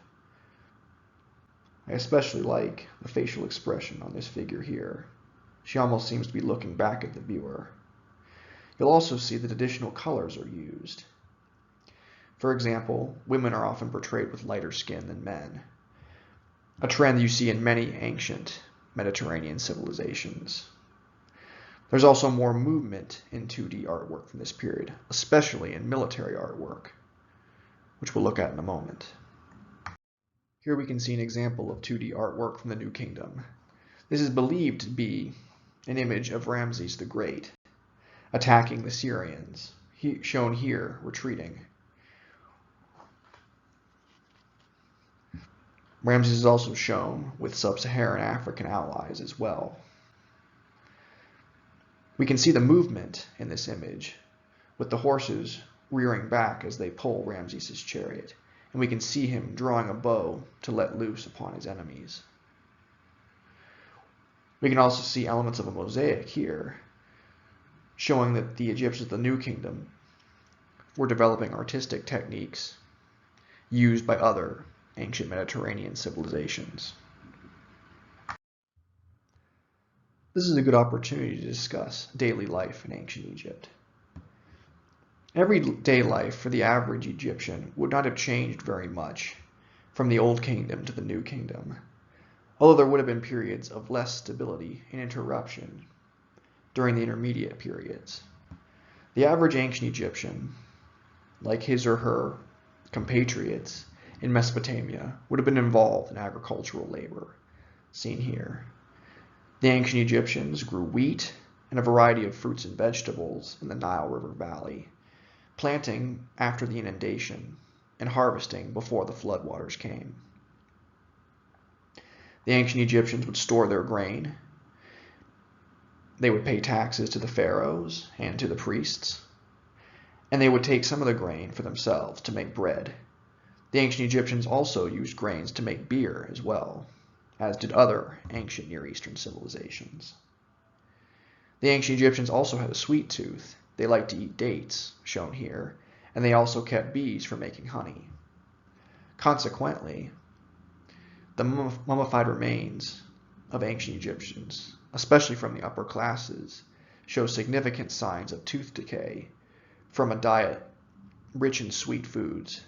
I especially like the facial expression on this figure here. She almost seems to be looking back at the viewer. You'll also see that additional colors are used. For example, women are often portrayed with lighter skin than men, a trend you see in many ancient Mediterranean civilizations. There's also more movement in 2D artwork from this period, especially in military artwork, which we'll look at in a moment. Here we can see an example of 2D artwork from the New Kingdom. This is believed to be an image of Ramses the Great attacking the Syrians, shown here retreating. Ramses is also shown with sub-Saharan African allies as well. We can see the movement in this image with the horses rearing back as they pull Ramses' chariot, and we can see him drawing a bow to let loose upon his enemies. We can also see elements of a mosaic here, showing that the Egyptians of the New Kingdom were developing artistic techniques used by other ancient Mediterranean civilizations. This is a good opportunity to discuss daily life in ancient Egypt. Everyday life for the average Egyptian would not have changed very much from the Old Kingdom to the New Kingdom, although there would have been periods of less stability and interruption during the intermediate periods. The average ancient Egyptian, like his or her compatriots in Mesopotamia, would have been involved in agricultural labor, seen here. The ancient Egyptians grew wheat and a variety of fruits and vegetables in the Nile River Valley, planting after the inundation and harvesting before the floodwaters came. The ancient Egyptians would store their grain. They would pay taxes to the pharaohs and to the priests, and they would take some of the grain for themselves to make bread. The ancient Egyptians also used grains to make beer as well, as did other ancient Near Eastern civilizations. The ancient Egyptians also had a sweet tooth. They liked to eat dates, shown here, and they also kept bees for making honey. Consequently, the mummified remains of ancient Egyptians, especially from the upper classes, show significant signs of tooth decay from a diet rich in sweet foods,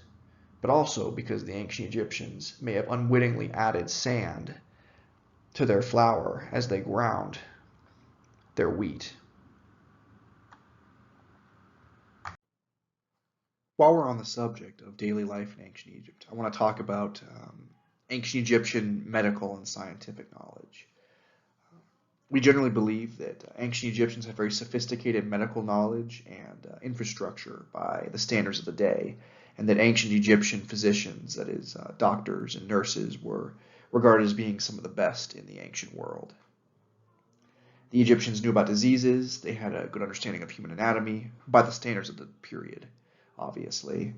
but also because the ancient Egyptians may have unwittingly added sand to their flour as they ground their wheat. While we're on the subject of daily life in ancient Egypt, I want to talk about ancient Egyptian medical and scientific knowledge. We generally believe that ancient Egyptians had very sophisticated medical knowledge and infrastructure by the standards of the day, and that ancient Egyptian physicians, that is, doctors and nurses, were regarded as being some of the best in the ancient world. The Egyptians knew about diseases, they had a good understanding of human anatomy by the standards of the period, obviously.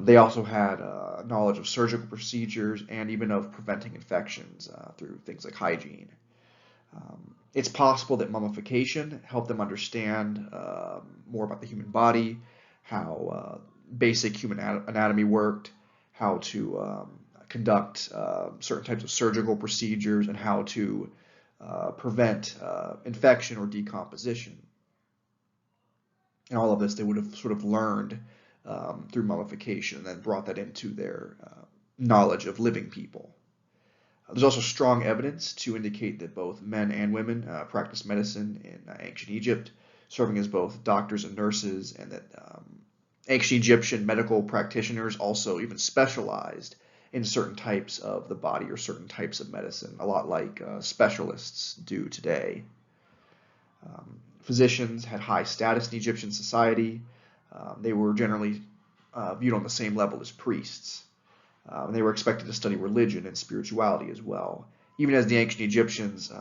They also had knowledge of surgical procedures and even of preventing infections through things like hygiene. It's possible that mummification helped them understand more about the human body, how basic human anatomy worked, how to conduct certain types of surgical procedures, and how to prevent infection or decomposition. And all of this they would have sort of learned through mummification and then brought that into their knowledge of living people. There's also strong evidence to indicate that both men and women practiced medicine in ancient Egypt, serving as both doctors and nurses, and that ancient Egyptian medical practitioners also even specialized in certain types of the body or certain types of medicine, a lot like specialists do today. Physicians had high status in Egyptian society. They were generally viewed on the same level as priests. And they were expected to study religion and spirituality as well. Even as the ancient Egyptians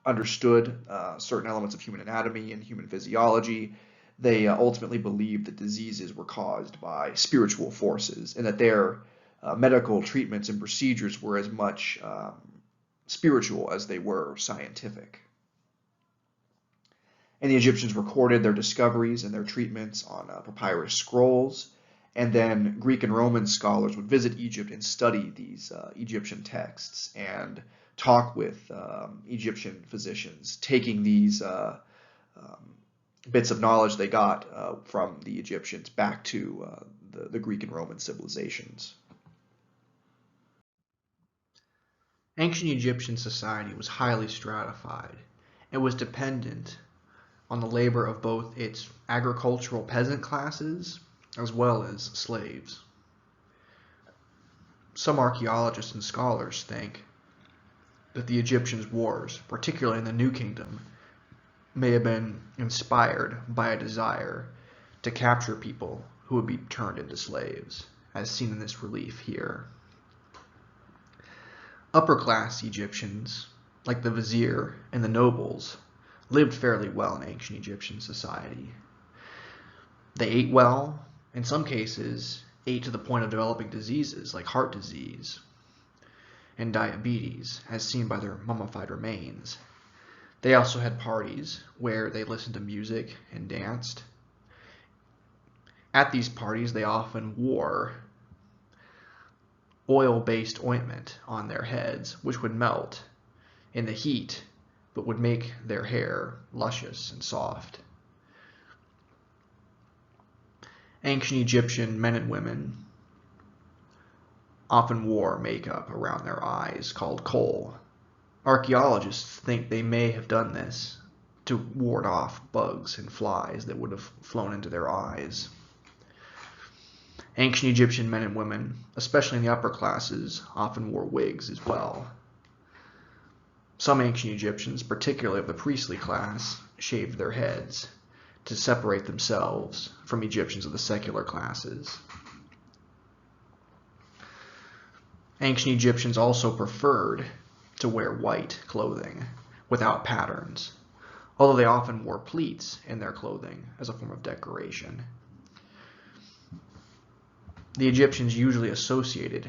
understood certain elements of human anatomy and human physiology, they ultimately believed that diseases were caused by spiritual forces, and that their medical treatments and procedures were as much spiritual as they were scientific. And the Egyptians recorded their discoveries and their treatments on papyrus scrolls, and then Greek and Roman scholars would visit Egypt and study these Egyptian texts and talk with Egyptian physicians, taking these bits of knowledge they got from the Egyptians back to the Greek and Roman civilizations. Ancient Egyptian society was highly stratified and was dependent on the labor of both its agricultural peasant classes as well as slaves. Some archaeologists and scholars think that the Egyptians' wars, particularly in the New Kingdom, may have been inspired by a desire to capture people who would be turned into slaves, as seen in this relief here. Upper-class Egyptians, like the vizier and the nobles, lived fairly well in ancient Egyptian society. They ate well, in some cases, ate to the point of developing diseases like heart disease and diabetes, as seen by their mummified remains. They also had parties where they listened to music and danced. At these parties, they often wore oil-based ointment on their heads, which would melt in the heat but would make their hair luscious and soft. Ancient Egyptian men and women often wore makeup around their eyes called kohl. Archaeologists think they may have done this to ward off bugs and flies that would have flown into their eyes. Ancient Egyptian men and women, especially in the upper classes, often wore wigs as well. Some ancient Egyptians, particularly of the priestly class, shaved their heads to separate themselves from Egyptians of the secular classes. Ancient Egyptians also preferred to wear white clothing without patterns, although they often wore pleats in their clothing as a form of decoration. The Egyptians usually associated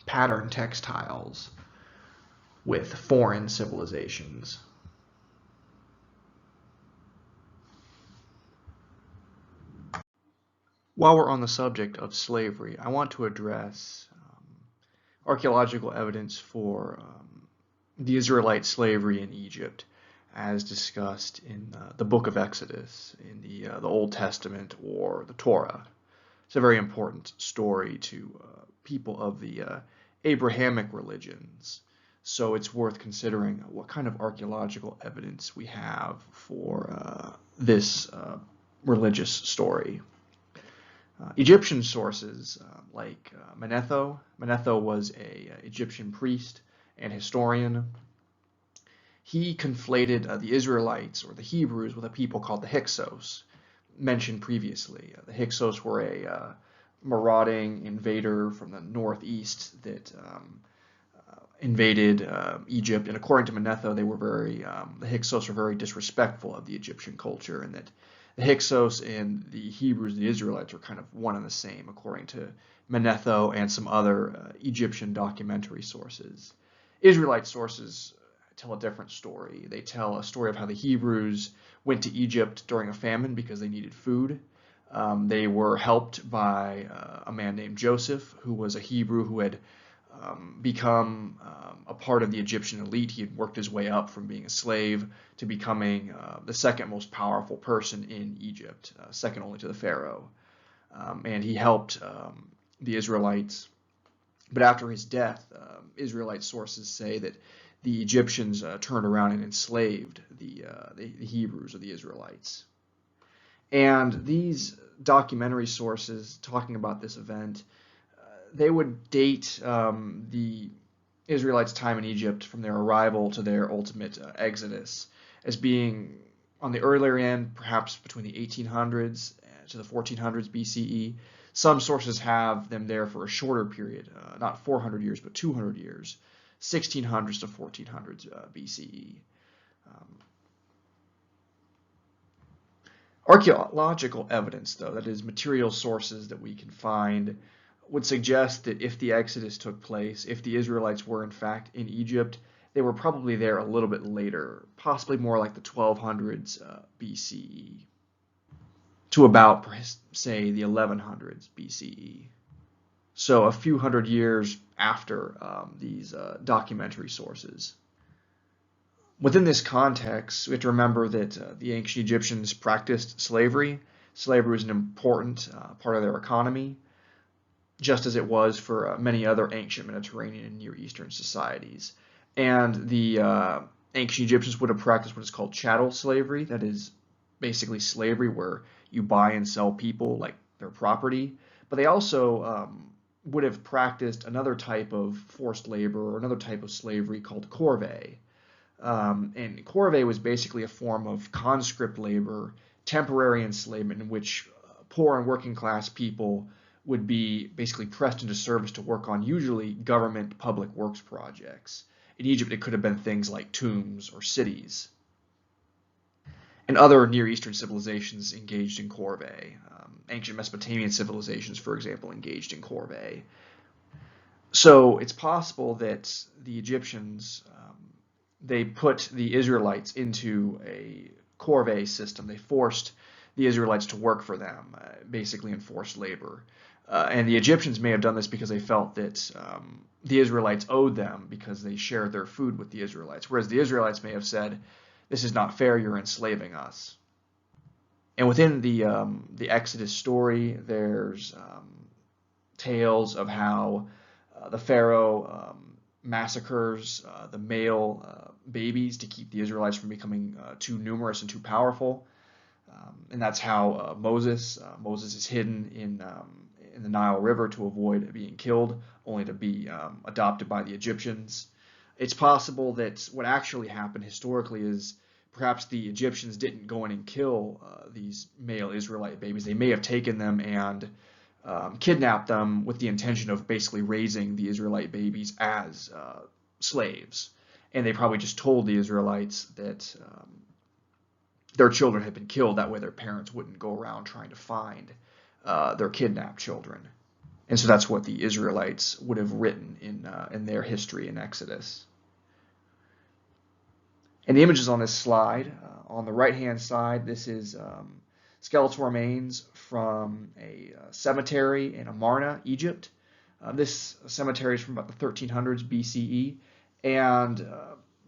patterned textiles with foreign civilizations. While we're on the subject of slavery, I want to address archaeological evidence for the Israelite slavery in Egypt, as discussed in the book of Exodus, in the Old Testament or the Torah. It's a very important story to people of the Abrahamic religions, so it's worth considering what kind of archaeological evidence we have for this religious story. Egyptian sources like Manetho. Manetho was an Egyptian priest and historian. He conflated the Israelites or the Hebrews with a people called the Hyksos, mentioned previously. The Hyksos were a marauding invader from the northeast that invaded Egypt, and according to Manetho, they were the Hyksos were very disrespectful of the Egyptian culture, and that the Hyksos and the Hebrews, the Israelites, are kind of one and the same, according to Manetho and some other Egyptian documentary sources. Israelite sources tell a different story. They tell a story of how the Hebrews went to Egypt during a famine because they needed food. They were helped by a man named Joseph, who was a Hebrew who had become a part of the Egyptian elite. He had worked his way up from being a slave to becoming the second most powerful person in Egypt, second only to the Pharaoh. And he helped the Israelites. But after his death, Israelite sources say that the Egyptians turned around and enslaved the Hebrews or the Israelites. And these documentary sources talking about this event, they would date the Israelites' time in Egypt from their arrival to their ultimate exodus as being on the earlier end, perhaps between the 1800s to the 1400s BCE. Some sources have them there for a shorter period, not 400 years, but 200 years, 1600s to 1400s BCE. Archaeological evidence, though, that is material sources that we can find, would suggest that if the Exodus took place, if the Israelites were in fact in Egypt, they were probably there a little bit later, possibly more like the 1200s BCE to about, say, the 1100s BCE. So a few hundred years after these documentary sources. Within this context, we have to remember that the ancient Egyptians practiced slavery. Slavery was an important part of their economy, just as it was for many other ancient Mediterranean and Near Eastern societies. And the ancient Egyptians would have practiced what is called chattel slavery, that is basically slavery where you buy and sell people like their property. But they also would have practiced another type of forced labor or another type of slavery called corvée. And corvée was basically a form of conscript labor, temporary enslavement in which poor and working class people would be basically pressed into service to work on usually government public works projects. In Egypt, it could have been things like tombs or cities. And other Near Eastern civilizations engaged in corvée. Ancient Mesopotamian civilizations, for example, engaged in corvée. So it's possible that the Egyptians, they put the Israelites into a corvée system. They forced the Israelites to work for them, basically in forced labor. And the Egyptians may have done this because they felt that the Israelites owed them because they shared their food with the Israelites, whereas the Israelites may have said, "This is not fair, you're enslaving us." And within the Exodus story, there's tales of how the Pharaoh massacres the male babies to keep the Israelites from becoming too numerous and too powerful. And that's how Moses is hidden in the Nile River to avoid being killed, only to be adopted by the Egyptians. It's possible that what actually happened historically is perhaps the Egyptians didn't go in and kill these male Israelite babies. They may have taken them and kidnapped them with the intention of basically raising the Israelite babies as slaves. And they probably just told the Israelites that their children had been killed. That way their parents wouldn't go around trying to find their kidnapped children. And so that's what the Israelites would have written in their history in Exodus. And the images on this slide, on the right-hand side, this is skeletal remains from a cemetery in Amarna, Egypt. This cemetery is from about the 1300s BCE, and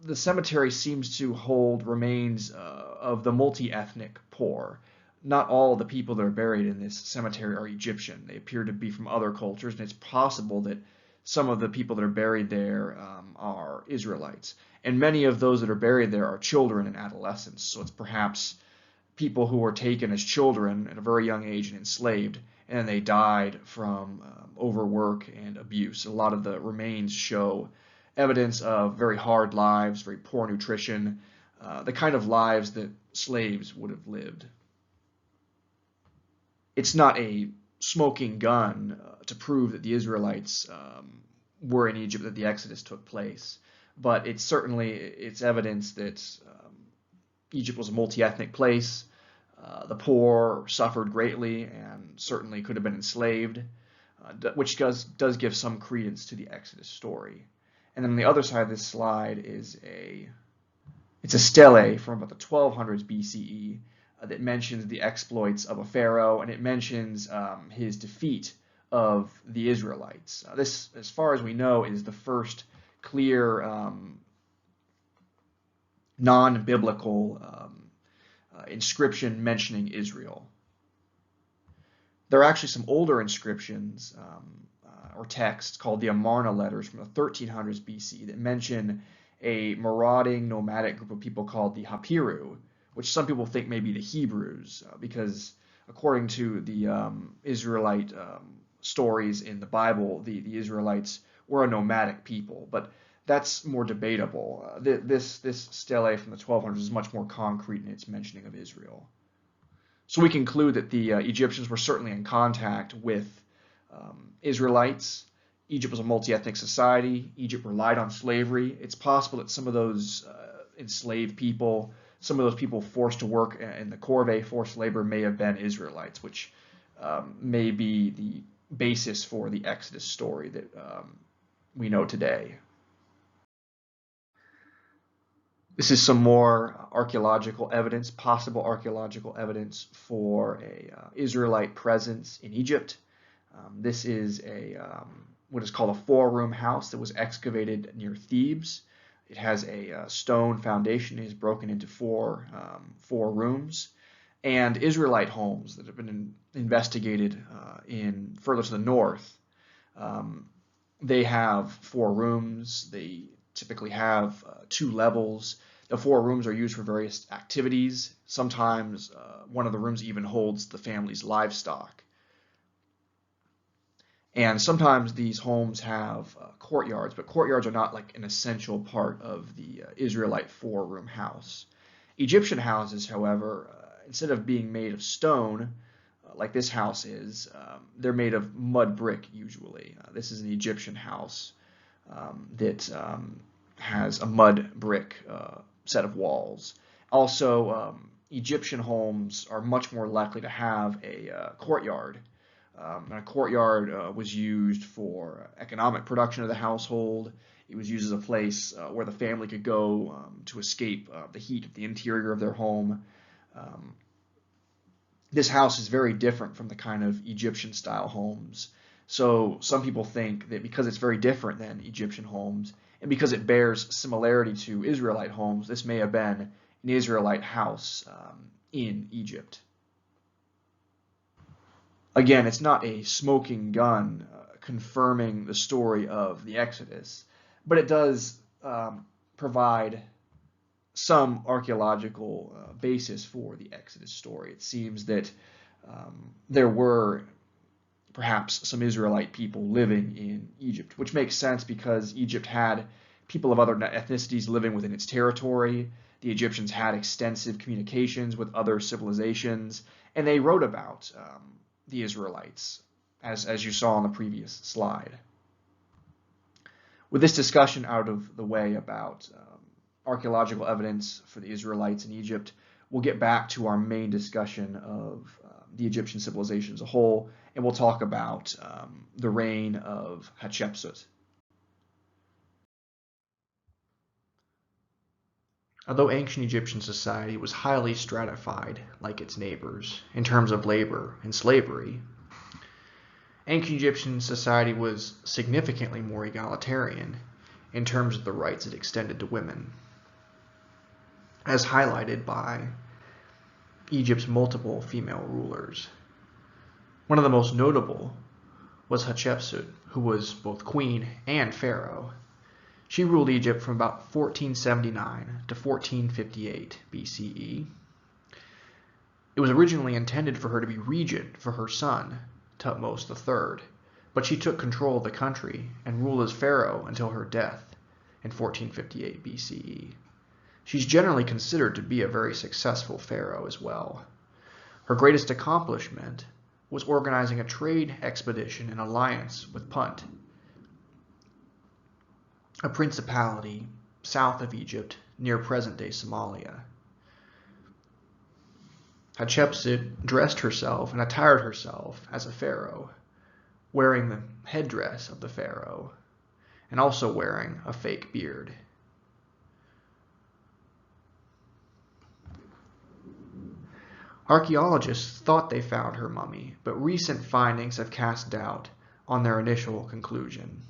the cemetery seems to hold remains of the multi-ethnic poor. Not all of the people that are buried in this cemetery are Egyptian. They appear to be from other cultures, and it's possible that some of the people that are buried there are Israelites. And many of those that are buried there are children and adolescents, so it's perhaps people who were taken as children at a very young age and enslaved, and then they died from overwork and abuse. A lot of the remains show evidence of very hard lives, very poor nutrition, the kind of lives that slaves would have lived. It's not a smoking gun to prove that the Israelites were in Egypt, that the Exodus took place, but it's evidence that Egypt was a multi-ethnic place. The poor suffered greatly and certainly could have been enslaved, which does give some credence to the Exodus story. And then on the other side of this slide is it's a stele from about the 1200s BCE that mentions the exploits of a pharaoh, and it mentions his defeat of the Israelites. This, as far as we know, is the first clear non-biblical inscription mentioning Israel. There are actually some older inscriptions or texts called the Amarna letters from the 1300s BC that mention a marauding nomadic group of people called the Hapiru, which some people think may be the Hebrews, because according to the Israelite stories in the Bible, the Israelites were a nomadic people, but that's more debatable. This stele from the 1200s is much more concrete in its mentioning of Israel. So we conclude that the Egyptians were certainly in contact with Israelites. Egypt was a multi-ethnic society. Egypt relied on slavery. It's possible that some of those enslaved people, some of those people forced to work in the corvée, forced labor, may have been Israelites, which may be the basis for the Exodus story that we know today. This is some more archaeological evidence, possible archaeological evidence for a Israelite presence in Egypt. This is what is called a four-room house that was excavated near Thebes. It has a stone foundation. It is broken into four rooms. And Israelite homes that have been investigated in further to the north, they have four rooms. They typically have 2 levels. The 4 rooms are used for various activities. Sometimes one of the rooms even holds the family's livestock. And sometimes these homes have courtyards, but courtyards are not like an essential part of the Israelite 4-room house. Egyptian houses, however, instead of being made of stone, like this house is, they're made of mud brick usually. This is an Egyptian house that has a mud brick set of walls. Also, Egyptian homes are much more likely to have a courtyard. And a courtyard was used for economic production of the household. It was used as a place where the family could go to escape the heat of the interior of their home. This house is very different from the kind of Egyptian style homes. So some people think that because it's very different than Egyptian homes, and because it bears similarity to Israelite homes, this may have been an Israelite house in Egypt. Again, it's not a smoking gun confirming the story of the Exodus, but it does provide some archaeological basis for the Exodus story. It seems that there were perhaps some Israelite people living in Egypt, which makes sense because Egypt had people of other ethnicities living within its territory. The Egyptians had extensive communications with other civilizations, and they wrote about the Israelites, as you saw on the previous slide. With this discussion out of the way about archaeological evidence for the Israelites in Egypt, we'll get back to our main discussion of the Egyptian civilization as a whole, and we'll talk about the reign of Hatshepsut. Although ancient Egyptian society was highly stratified, like its neighbors, in terms of labor and slavery, ancient Egyptian society was significantly more egalitarian in terms of the rights it extended to women, as highlighted by Egypt's multiple female rulers. One of the most notable was Hatshepsut, who was both queen and pharaoh. She ruled Egypt from about 1479 to 1458 BCE. It was originally intended for her to be regent for her son, Thutmose III, but she took control of the country and ruled as pharaoh until her death in 1458 BCE. She's generally considered to be a very successful pharaoh as well. Her greatest accomplishment was organizing a trade expedition in alliance with Punt, a principality south of Egypt near present-day Somalia. Hatshepsut dressed herself and attired herself as a pharaoh, wearing the headdress of the pharaoh and also wearing a fake beard. Archaeologists thought they found her mummy, but recent findings have cast doubt on their initial conclusion.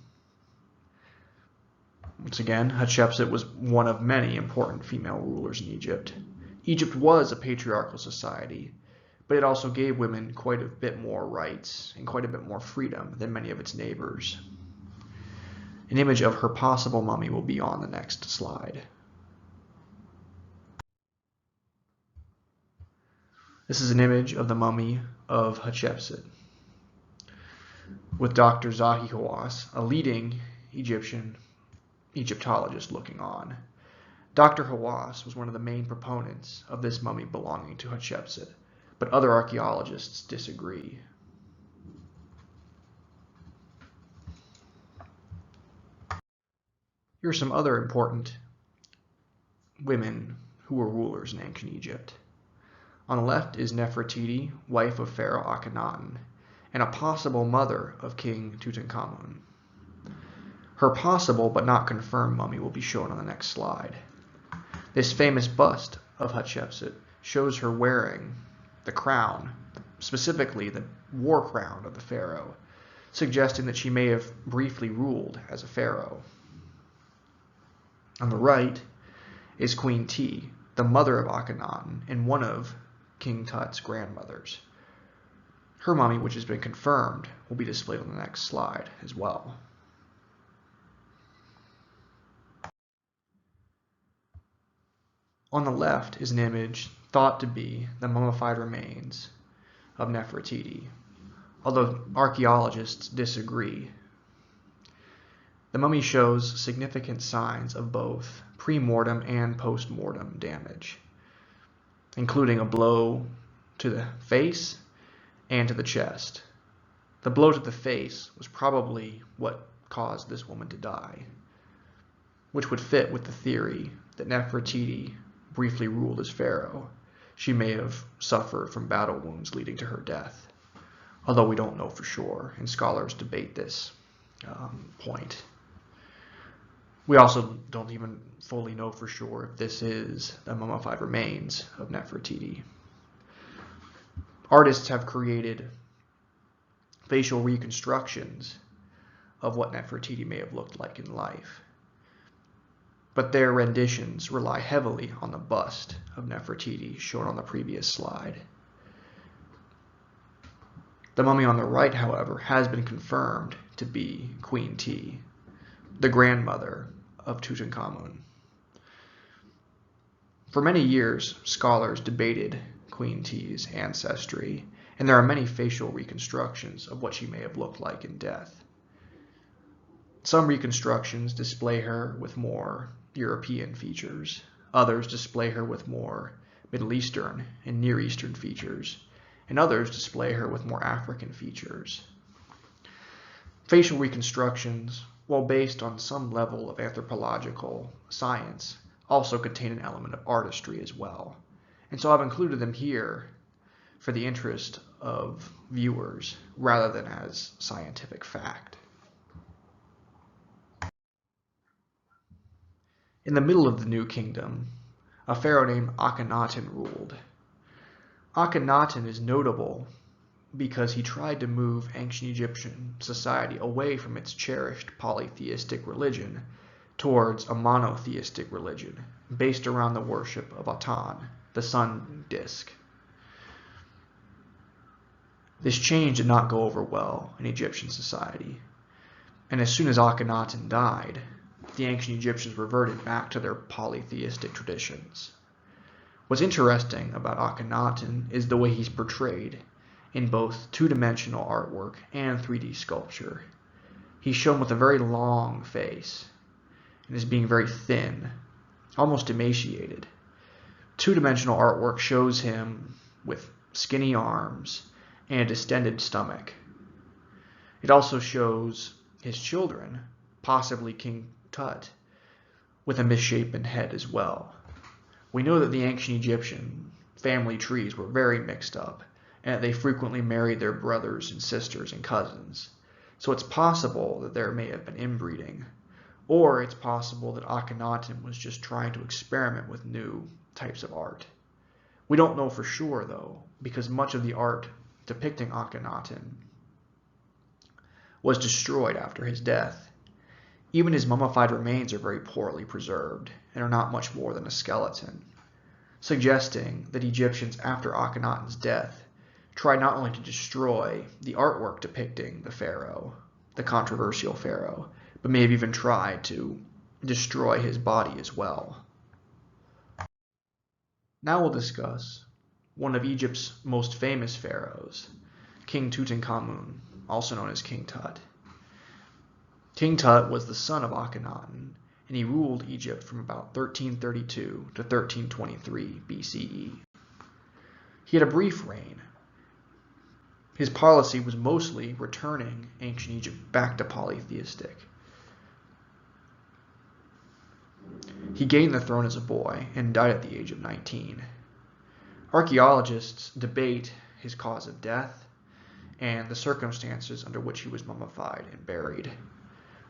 Once again, Hatshepsut was one of many important female rulers in Egypt. Egypt was a patriarchal society, but it also gave women quite a bit more rights and quite a bit more freedom than many of its neighbors. An image of her possible mummy will be on the next slide. This is an image of the mummy of Hatshepsut, with Dr. Zahi Hawass, a leading Egyptologist, looking on. Dr. Hawass was one of the main proponents of this mummy belonging to Hatshepsut, but other archaeologists disagree. Here are some other important women who were rulers in ancient Egypt. On the left is Nefertiti, wife of Pharaoh Akhenaten, and a possible mother of King Tutankhamun. Her possible but not confirmed mummy will be shown on the next slide. This famous bust of Hatshepsut shows her wearing the crown, specifically the war crown of the pharaoh, suggesting that she may have briefly ruled as a pharaoh. On the right is Queen T, the mother of Akhenaten and one of King Tut's grandmothers. Her mummy, which has been confirmed, will be displayed on the next slide as well. On the left is an image thought to be the mummified remains of Nefertiti, although archaeologists disagree. The mummy shows significant signs of both pre-mortem and post-mortem damage, including a blow to the face and to the chest. The blow to the face was probably what caused this woman to die, which would fit with the theory that Nefertiti briefly ruled as pharaoh. She may have suffered from battle wounds leading to her death, although we don't know for sure, and scholars debate this point. We also don't even fully know for sure if this is the mummified remains of Nefertiti. Artists have created facial reconstructions of what Nefertiti may have looked like in life, but their renditions rely heavily on the bust of Nefertiti shown on the previous slide. The mummy on the right, however, has been confirmed to be Queen T, the grandmother of Tutankhamun. For many years, scholars debated Queen T's ancestry, and there are many facial reconstructions of what she may have looked like in death. Some reconstructions display her with more European features. Others display her with more Middle Eastern and Near Eastern features, and others display her with more African features. Facial reconstructions, while based on some level of anthropological science, also contain an element of artistry as well. And so I've included them here for the interest of viewers rather than as scientific fact. In the middle of the New Kingdom, a pharaoh named Akhenaten ruled. Akhenaten is notable because he tried to move ancient Egyptian society away from its cherished polytheistic religion towards a monotheistic religion based around the worship of Aten, the sun disk. This change did not go over well in Egyptian society, and as soon as Akhenaten died, the ancient Egyptians reverted back to their polytheistic traditions. What's interesting about Akhenaten is the way he's portrayed in both two-dimensional artwork and 3D sculpture. He's shown with a very long face and as being very thin, almost emaciated. Two-dimensional artwork shows him with skinny arms and a distended stomach. It also shows his children, possibly King Tut, with a misshapen head as well. We know that the ancient Egyptian family trees were very mixed up, and that they frequently married their brothers and sisters and cousins. So it's possible that there may have been inbreeding, or it's possible that Akhenaten was just trying to experiment with new types of art. We don't know for sure, though, because much of the art depicting Akhenaten was destroyed after his death. Even his mummified remains are very poorly preserved and are not much more than a skeleton, suggesting that Egyptians after Akhenaten's death tried not only to destroy the artwork depicting the pharaoh, the controversial pharaoh, but may have even tried to destroy his body as well. Now we'll discuss one of Egypt's most famous pharaohs, King Tutankhamun, also known as King Tut. King Tut was the son of Akhenaten, and he ruled Egypt from about 1332 to 1323 BCE. He had a brief reign. His policy was mostly returning ancient Egypt back to polytheistic. He gained the throne as a boy and died at the age of 19. Archaeologists debate his cause of death and the circumstances under which he was mummified and buried.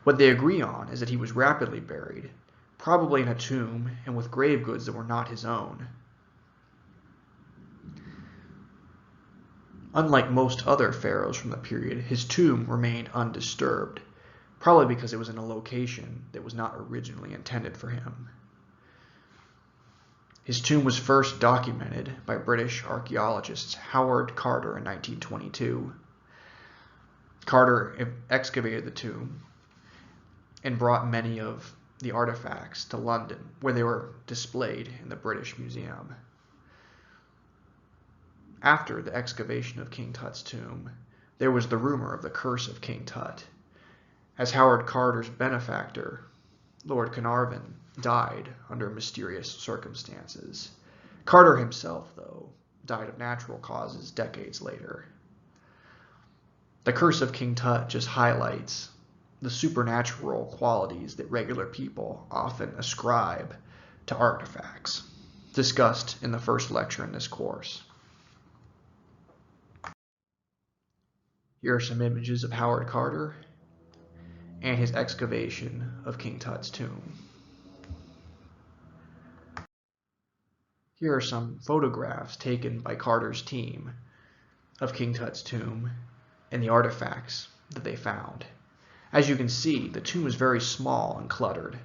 What they agree on is that he was rapidly buried, probably in a tomb and with grave goods that were not his own. Unlike most other pharaohs from the period, his tomb remained undisturbed, probably because it was in a location that was not originally intended for him. His tomb was first documented by British archaeologists Howard Carter in 1922. Carter excavated the tomb and brought many of the artifacts to London, where they were displayed in the British Museum. After the excavation of King Tut's tomb, there was the rumor of the curse of King Tut, as Howard Carter's benefactor, Lord Carnarvon, died under mysterious circumstances. Carter himself, though, died of natural causes decades later. The curse of King Tut just highlights the supernatural qualities that regular people often ascribe to artifacts, discussed in the first lecture in this course. Here are some images of Howard Carter and his excavation of King Tut's tomb. Here are some photographs taken by Carter's team of King Tut's tomb and the artifacts that they found. As you can see, the tomb is very small and cluttered.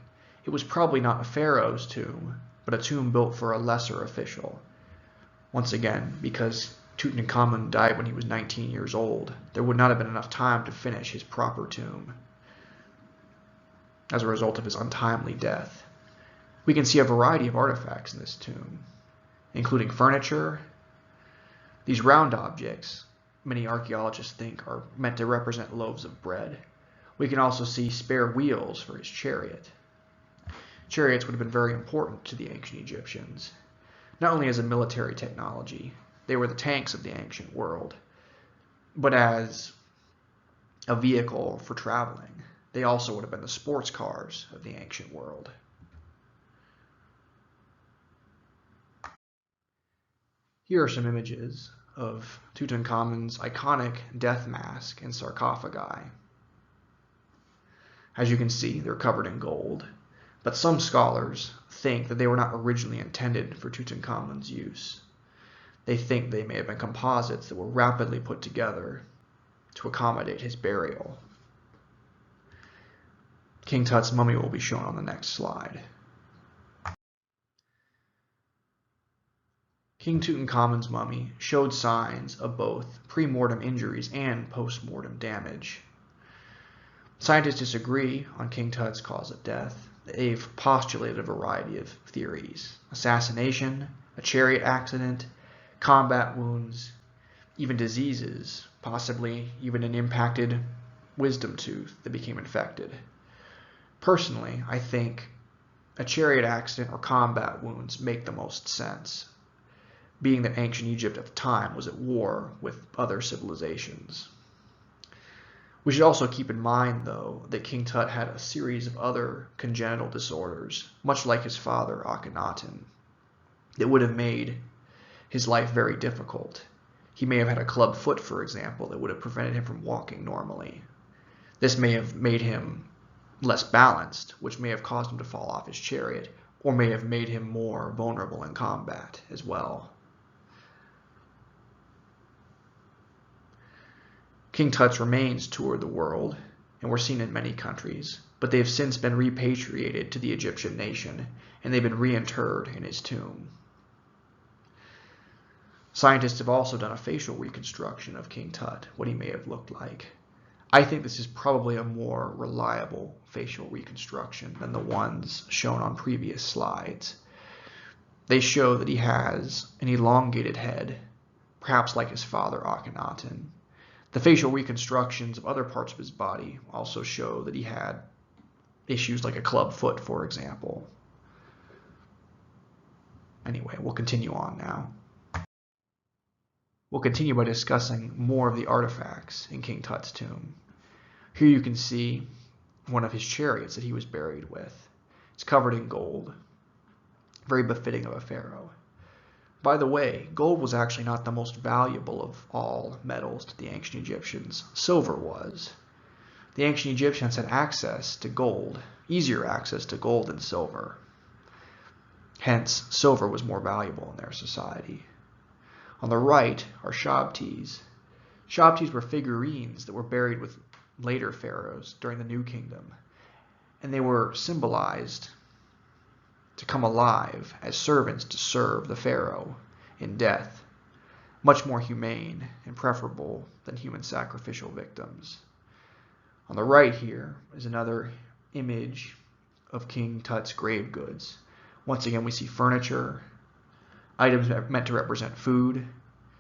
It was probably not a pharaoh's tomb, but a tomb built for a lesser official. Once again, because Tutankhamun died when he was 19 years old, there would not have been enough time to finish his proper tomb as a result of his untimely death. We can see a variety of artifacts in this tomb, including furniture. These round objects, many archaeologists think, are meant to represent loaves of bread. We can also see spare wheels for his chariot. Chariots would have been very important to the ancient Egyptians, not only as a military technology, they were the tanks of the ancient world, but as a vehicle for traveling. They also would have been the sports cars of the ancient world. Here are some images of Tutankhamun's iconic death mask and sarcophagi. As you can see, they're covered in gold, but some scholars think that they were not originally intended for Tutankhamun's use. They think they may have been composites that were rapidly put together to accommodate his burial. King Tut's mummy will be shown on the next slide. King Tutankhamun's mummy showed signs of both pre-mortem injuries and post-mortem damage. Scientists disagree on King Tut's cause of death. They've postulated a variety of theories: assassination, a chariot accident, combat wounds, even diseases, possibly even an impacted wisdom tooth that became infected. Personally, I think a chariot accident or combat wounds make the most sense, being that ancient Egypt at the time was at war with other civilizations. We should also keep in mind, though, that King Tut had a series of other congenital disorders, much like his father Akhenaten, that would have made his life very difficult. He may have had a club foot, for example, that would have prevented him from walking normally. This may have made him less balanced, which may have caused him to fall off his chariot, or may have made him more vulnerable in combat as well. King Tut's remains toured the world and were seen in many countries, but they have since been repatriated to the Egyptian nation, and they've been reinterred in his tomb. Scientists have also done a facial reconstruction of King Tut, what he may have looked like. I think this is probably a more reliable facial reconstruction than the ones shown on previous slides. They show that he has an elongated head, perhaps like his father Akhenaten. The facial reconstructions of other parts of his body also show that he had issues like a club foot, for example. Anyway, we'll continue on now. We'll continue by discussing more of the artifacts in King Tut's tomb. Here you can see one of his chariots that he was buried with. It's covered in gold, very befitting of a pharaoh. By the way, gold was actually not the most valuable of all metals to the ancient Egyptians. Silver was. The ancient Egyptians had access to gold, easier access to gold than silver. Hence, silver was more valuable in their society. On the right are shabtis. Shabtis were figurines that were buried with later pharaohs during the New Kingdom, and they were symbolized to come alive as servants to serve the pharaoh in death, much more humane and preferable than human sacrificial victims. On the right here is another image of King Tut's grave goods. Once again, we see furniture, items meant to represent food,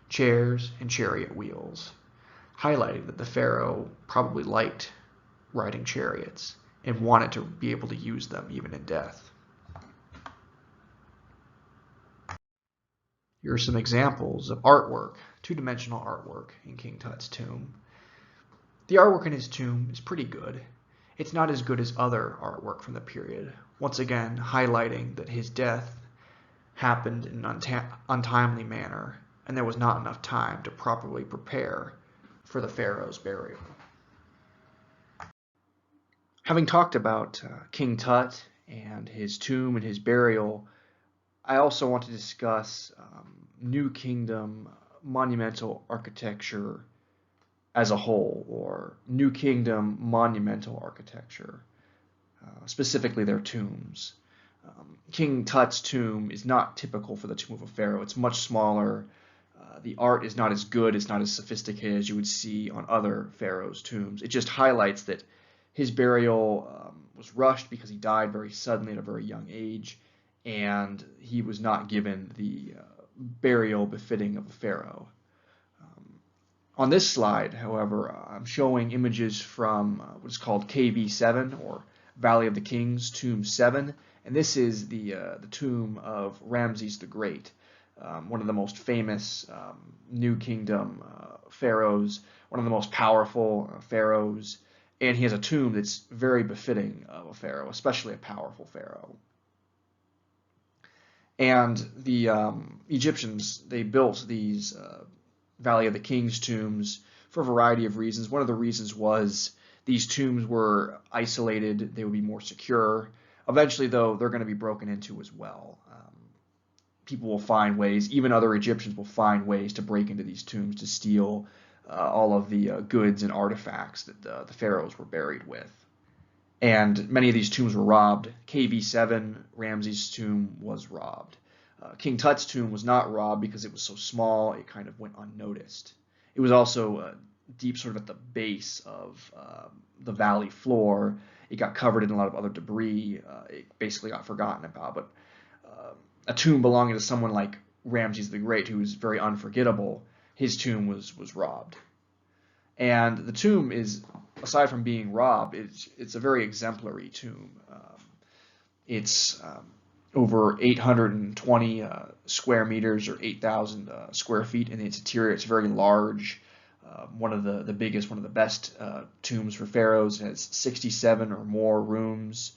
chairs, and chariot wheels, highlighting that the pharaoh probably liked riding chariots and wanted to be able to use them even in death. Here are some examples of artwork, two-dimensional artwork in King Tut's tomb. The artwork in his tomb is pretty good. It's not as good as other artwork from the period, once again highlighting that his death happened in an untimely manner, and there was not enough time to properly prepare for the pharaoh's burial. Having talked about King Tut and his tomb and his burial, I also want to discuss New Kingdom monumental architecture as a whole, or New Kingdom monumental architecture, specifically their tombs. King Tut's tomb is not typical for the tomb of a pharaoh. It's much smaller. The art is not as good, it's not as sophisticated as you would see on other pharaohs' tombs. It just highlights that his burial was rushed because he died very suddenly at a very young age, and he was not given the burial befitting of a pharaoh. On this slide, however, I'm showing images from what is called KV7, or Valley of the Kings, Tomb 7, and this is the tomb of Ramses the Great, one of the most famous New Kingdom pharaohs, one of the most powerful pharaohs, and he has a tomb that's very befitting of a pharaoh, especially a powerful pharaoh. And the Egyptians, they built these Valley of the Kings tombs for a variety of reasons. One of the reasons was these tombs were isolated, they would be more secure. Eventually, though, they're going to be broken into as well. People will find ways, even other Egyptians will find ways to break into these tombs to steal all of the goods and artifacts that the pharaohs were buried with. And many of these tombs were robbed. KV7, Ramses' tomb, was robbed. King Tut's tomb was not robbed because it was so small, it kind of went unnoticed. It was also deep sort of at the base of the valley floor. It got covered in a lot of other debris. It basically got forgotten about. But a tomb belonging to someone like Ramses the Great, who was very unforgettable, his tomb was robbed. And the tomb is, aside from being robbed, it's a very exemplary tomb. It's over 820 square meters, or 8,000 square feet in its interior. It's very large. One of the biggest, one of the best tombs for pharaohs. It has 67 or more rooms.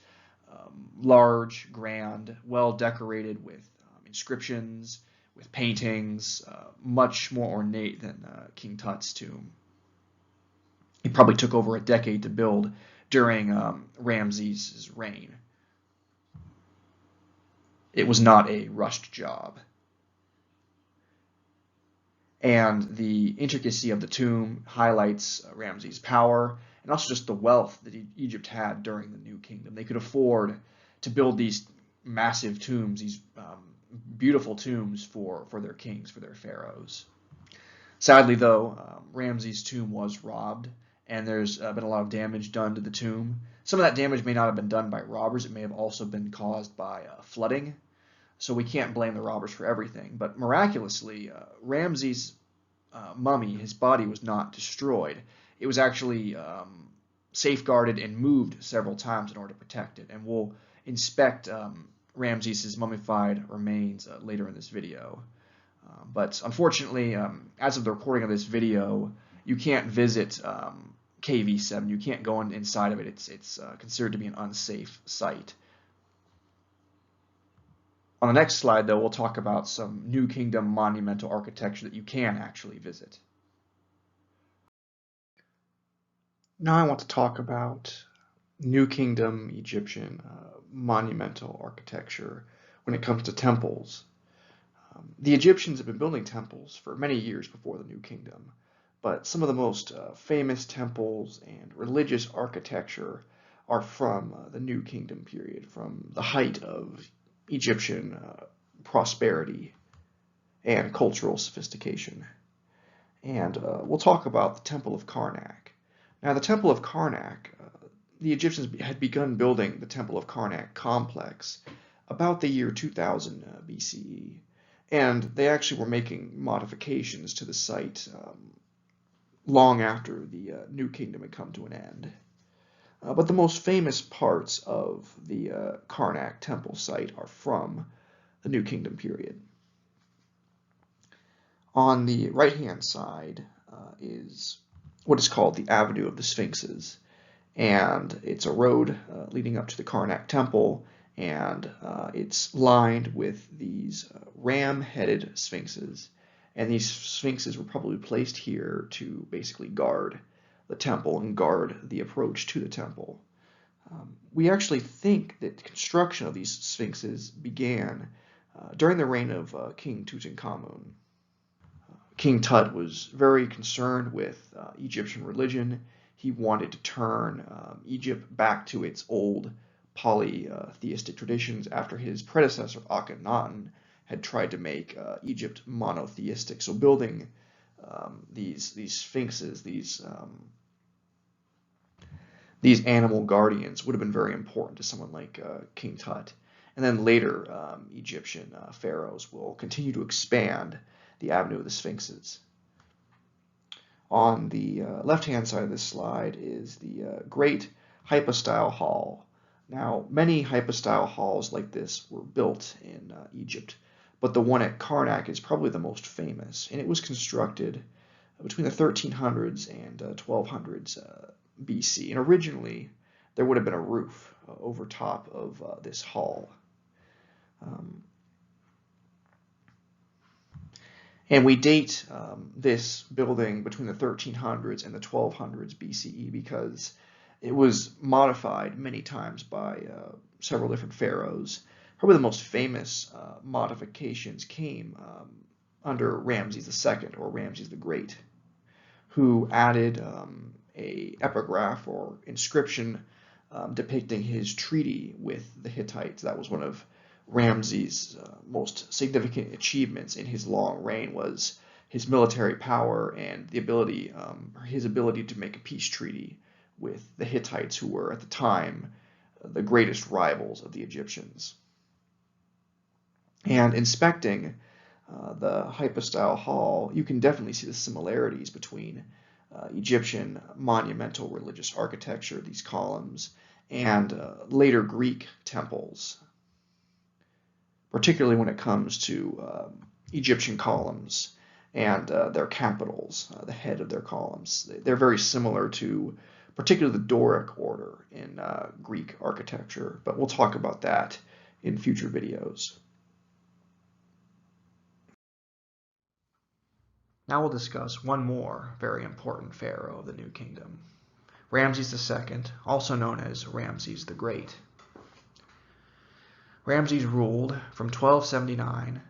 Large, grand, well decorated with inscriptions, with paintings, much more ornate than King Tut's tomb. It probably took over a decade to build during Ramses' reign. It was not a rushed job. And the intricacy of the tomb highlights Ramses' power, and also just the wealth that Egypt had during the New Kingdom. They could afford to build these massive tombs, these beautiful tombs for their kings, for their pharaohs. Sadly, though, Ramses' tomb was robbed, and there's been a lot of damage done to the tomb. Some of that damage may not have been done by robbers. It may have also been caused by flooding. So we can't blame the robbers for everything. But miraculously, Ramses' mummy, his body, was not destroyed. It was actually safeguarded and moved several times in order to protect it. And we'll inspect Ramses' mummified remains later in this video. But unfortunately, as of the recording of this video, you can't visit KV7. You can't go inside of it. It's considered to be an unsafe site. On the next slide, though, we'll talk about some New Kingdom monumental architecture that you can actually visit. Now I want to talk about New Kingdom Egyptian monumental architecture when it comes to temples. The Egyptians have been building temples for many years before the New Kingdom, but some of the most famous temples and religious architecture are from the New Kingdom period, from the height of Egyptian prosperity and cultural sophistication. And we'll talk about the Temple of Karnak. Now, the Temple of Karnak, the Egyptians had begun building the Temple of Karnak complex about the year 2000 BCE, and they actually were making modifications to the site long after the New Kingdom had come to an end. But the most famous parts of the Karnak temple site are from the New Kingdom period. On the right-hand side is what is called the Avenue of the Sphinxes, and it's a road leading up to the Karnak temple, and it's lined with these ram-headed sphinxes, and these sphinxes were probably placed here to basically guard the temple and guard the approach to the temple. We actually think that construction of these sphinxes began during the reign of King Tutankhamun. King Tut was very concerned with Egyptian religion. He wanted to turn Egypt back to its old polytheistic traditions after his predecessor Akhenaten had tried to make Egypt monotheistic. So building these sphinxes, these animal guardians, would have been very important to someone like King Tut. And then later, Egyptian pharaohs will continue to expand the avenue of the sphinxes. On the left-hand side of this slide is the Great Hypostyle Hall. Now, many hypostyle halls like this were built in Egypt, but the one at Karnak is probably the most famous, and it was constructed between the 1300s and 1200s BC. And originally, there would have been a roof over top of this hall. And we date this building between the 1300s and the 1200s BCE because it was modified many times by several different pharaohs. Probably the most famous modifications came under Ramses II, or Ramses the Great, who added a epigraph or inscription depicting his treaty with the Hittites. That was one of Ramses' most significant achievements in his long reign, was his military power and his ability to make a peace treaty with the Hittites, who were at the time the greatest rivals of the Egyptians. And inspecting the hypostyle hall, you can definitely see the similarities between Egyptian monumental religious architecture, these columns, and later Greek temples, particularly when it comes to Egyptian columns and their capitals, the head of their columns. They're very similar to particularly the Doric order in Greek architecture, but we'll talk about that in future videos. Now we'll discuss one more very important pharaoh of the New Kingdom, Ramses II, also known as Ramses the Great. Ramses ruled from 1279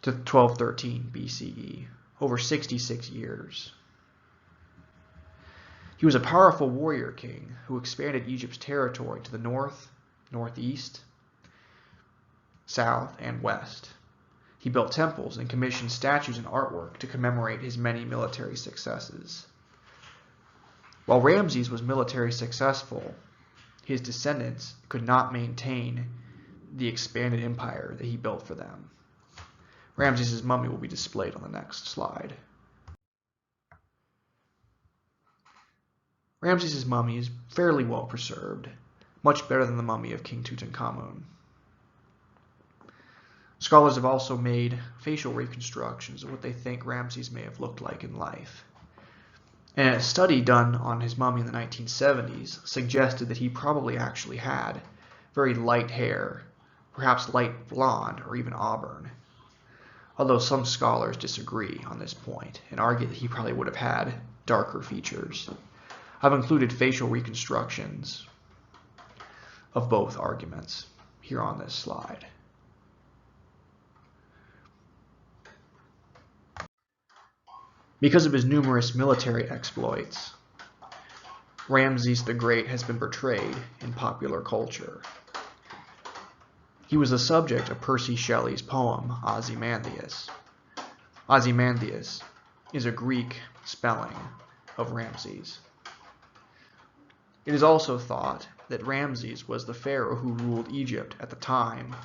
to 1213 BCE, over 66 years. He was a powerful warrior king who expanded Egypt's territory to the north, northeast, south, and west. He built temples and commissioned statues and artwork to commemorate his many military successes. While Ramses was military successful, his descendants could not maintain the expanded empire that he built for them. Ramses' mummy will be displayed on the next slide. Ramses' mummy is fairly well preserved, much better than the mummy of King Tutankhamun. Scholars have also made facial reconstructions of what they think Ramses may have looked like in life. And a study done on his mummy in the 1970s suggested that he probably actually had very light hair, perhaps light blonde or even auburn, although some scholars disagree on this point and argue that he probably would have had darker features. I've included facial reconstructions of both arguments here on this slide. Because of his numerous military exploits, Ramses the Great has been portrayed in popular culture. He was the subject of Percy Shelley's poem Ozymandias. Ozymandias is a Greek spelling of Ramses. It is also thought that Ramses was the pharaoh who ruled Egypt at the time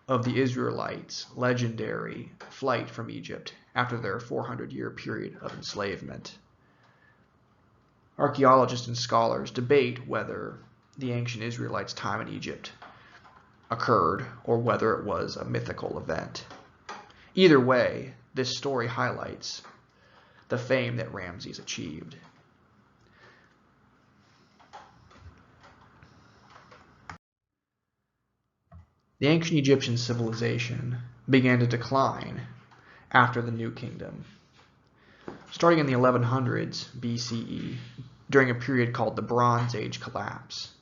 of the Israelites' legendary flight from Egypt after their 400-year period of enslavement. Archaeologists and scholars debate whether the ancient Israelites' time in Egypt occurred or whether it was a mythical event. Either way, this story highlights the fame that Ramses achieved. The ancient Egyptian civilization began to decline after the New Kingdom, starting in the 1100s BCE during a period called the Bronze Age collapse.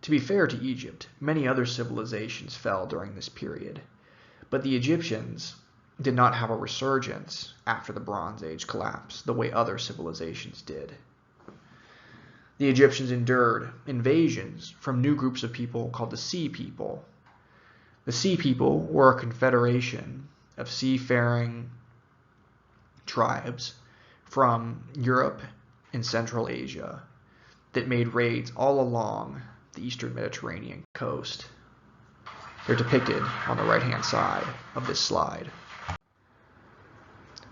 To be fair to Egypt, many other civilizations fell during this period, but the Egyptians did not have a resurgence after the Bronze Age collapse the way other civilizations did. The Egyptians endured invasions from new groups of people called the Sea People. The Sea People were a confederation of seafaring tribes from Europe and Central Asia that made raids all along the eastern Mediterranean coast. They're depicted on the right-hand side of this slide.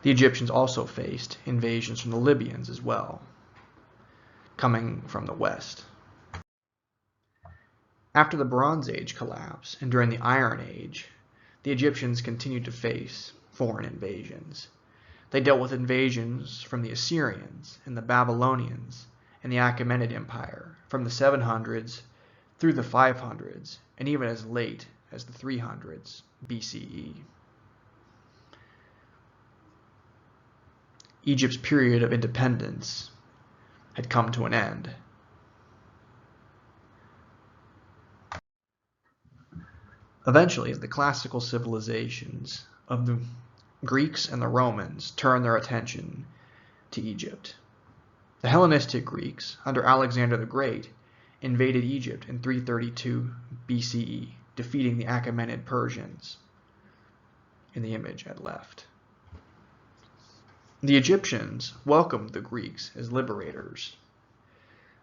The Egyptians also faced invasions from the Libyans as well, coming from the west. After the Bronze Age collapse and during the Iron Age, the Egyptians continued to face foreign invasions. They dealt with invasions from the Assyrians and the Babylonians and the Achaemenid Empire from the 700s through the 500s and even as late as the 300s BCE. Egypt's period of independence had come to an end. Eventually, the classical civilizations of the Greeks and the Romans turned their attention to Egypt. The Hellenistic Greeks, under Alexander the Great, invaded Egypt in 332 BCE, defeating the Achaemenid Persians in the image at left. The Egyptians welcomed the Greeks as liberators.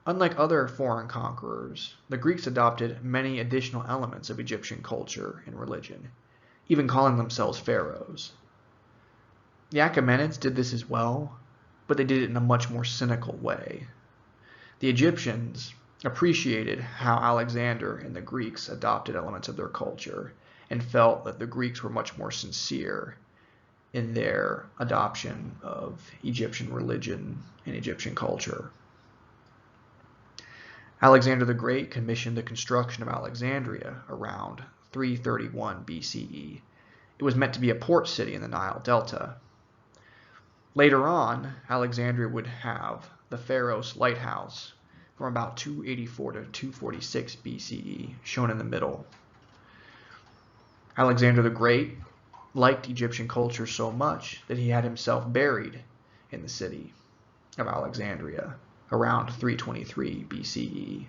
Unlike other foreign conquerors, the Greeks adopted many additional elements of Egyptian culture and religion, even calling themselves pharaohs. The Achaemenids did this as well, but they did it in a much more cynical way. The Egyptians appreciated how Alexander and the Greeks adopted elements of their culture and felt that the Greeks were much more sincere in their adoption of Egyptian religion and Egyptian culture. Alexander the Great commissioned the construction of Alexandria around 331 BCE. It was meant to be a port city in the Nile Delta. Later on, Alexandria would have the Pharos Lighthouse from about 284 to 246 BCE, shown in the middle. Alexander the Great liked Egyptian culture so much that he had himself buried in the city of Alexandria around 323 BCE.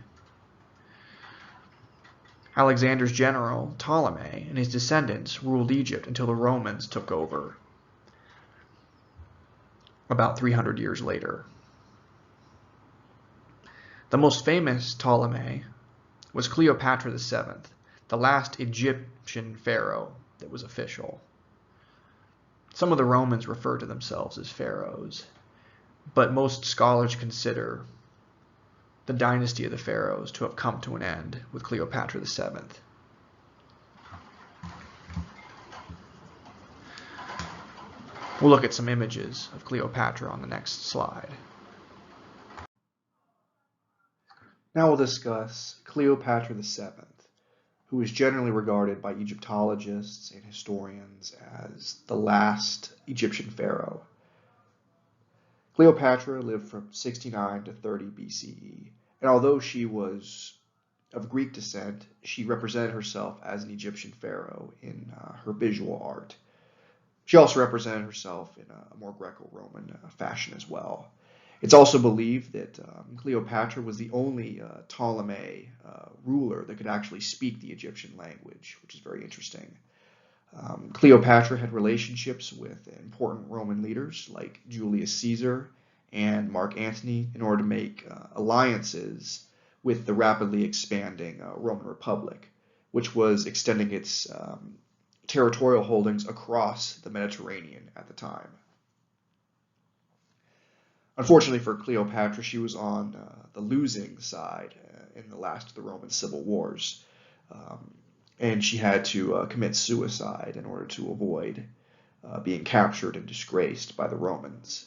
Alexander's general, Ptolemy, and his descendants ruled Egypt until the Romans took over about 300 years later. The most famous Ptolemy was Cleopatra VII, the last Egyptian pharaoh that was official. Some of the Romans refer to themselves as pharaohs, but most scholars consider the dynasty of the pharaohs to have come to an end with Cleopatra VII. We'll look at some images of Cleopatra on the next slide. Now we'll discuss Cleopatra VII, who is generally regarded by Egyptologists and historians as the last Egyptian pharaoh. Cleopatra lived from 69 to 30 BCE, and although she was of Greek descent, she represented herself as an Egyptian pharaoh in her visual art. She also represented herself in a more Greco-Roman fashion as well. It's also believed that Cleopatra was the only Ptolemy ruler that could actually speak the Egyptian language, which is very interesting. Cleopatra had relationships with important Roman leaders like Julius Caesar and Mark Antony in order to make alliances with the rapidly expanding Roman Republic, which was extending its territorial holdings across the Mediterranean at the time. Unfortunately for Cleopatra, she was on the losing side in the last of the Roman civil wars, and she had to commit suicide in order to avoid being captured and disgraced by the Romans.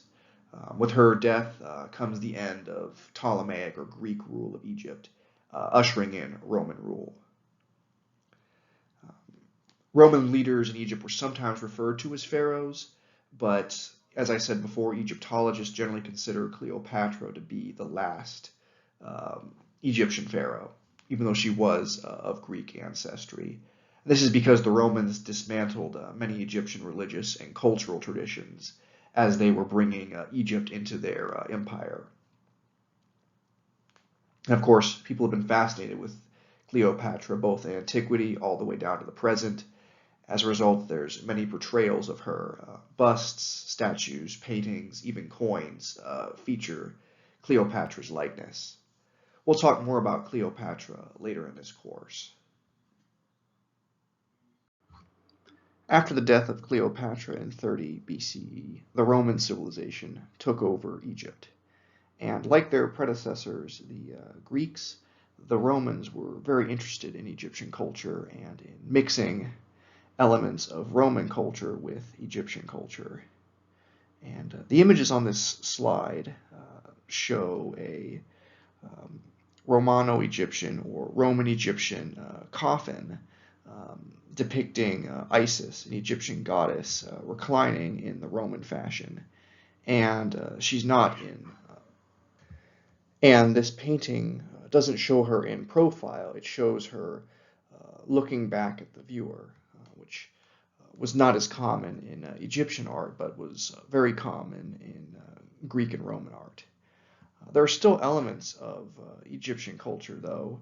With her death comes the end of Ptolemaic or Greek rule of Egypt, ushering in Roman rule. Roman leaders in Egypt were sometimes referred to as pharaohs, but as I said before, Egyptologists generally consider Cleopatra to be the last Egyptian pharaoh, even though she was of Greek ancestry. This is because the Romans dismantled many Egyptian religious and cultural traditions as they were bringing Egypt into their empire. And of course, people have been fascinated with Cleopatra, both in antiquity all the way down to the present. As a result, there's many portrayals of her. Busts, statues, paintings, even coins feature Cleopatra's likeness. We'll talk more about Cleopatra later in this course. After the death of Cleopatra in 30 BCE, the Roman civilization took over Egypt. And like their predecessors, the Greeks, the Romans were very interested in Egyptian culture and in mixing elements of Roman culture with Egyptian culture. And the images on this slide show a Romano-Egyptian or Roman-Egyptian coffin depicting Isis, an Egyptian goddess, reclining in the Roman fashion. And she's not in. And this painting doesn't show her in profile. It shows her looking back at the viewer, which was not as common in Egyptian art, but was very common in Greek and Roman art. There are still elements of Egyptian culture, though.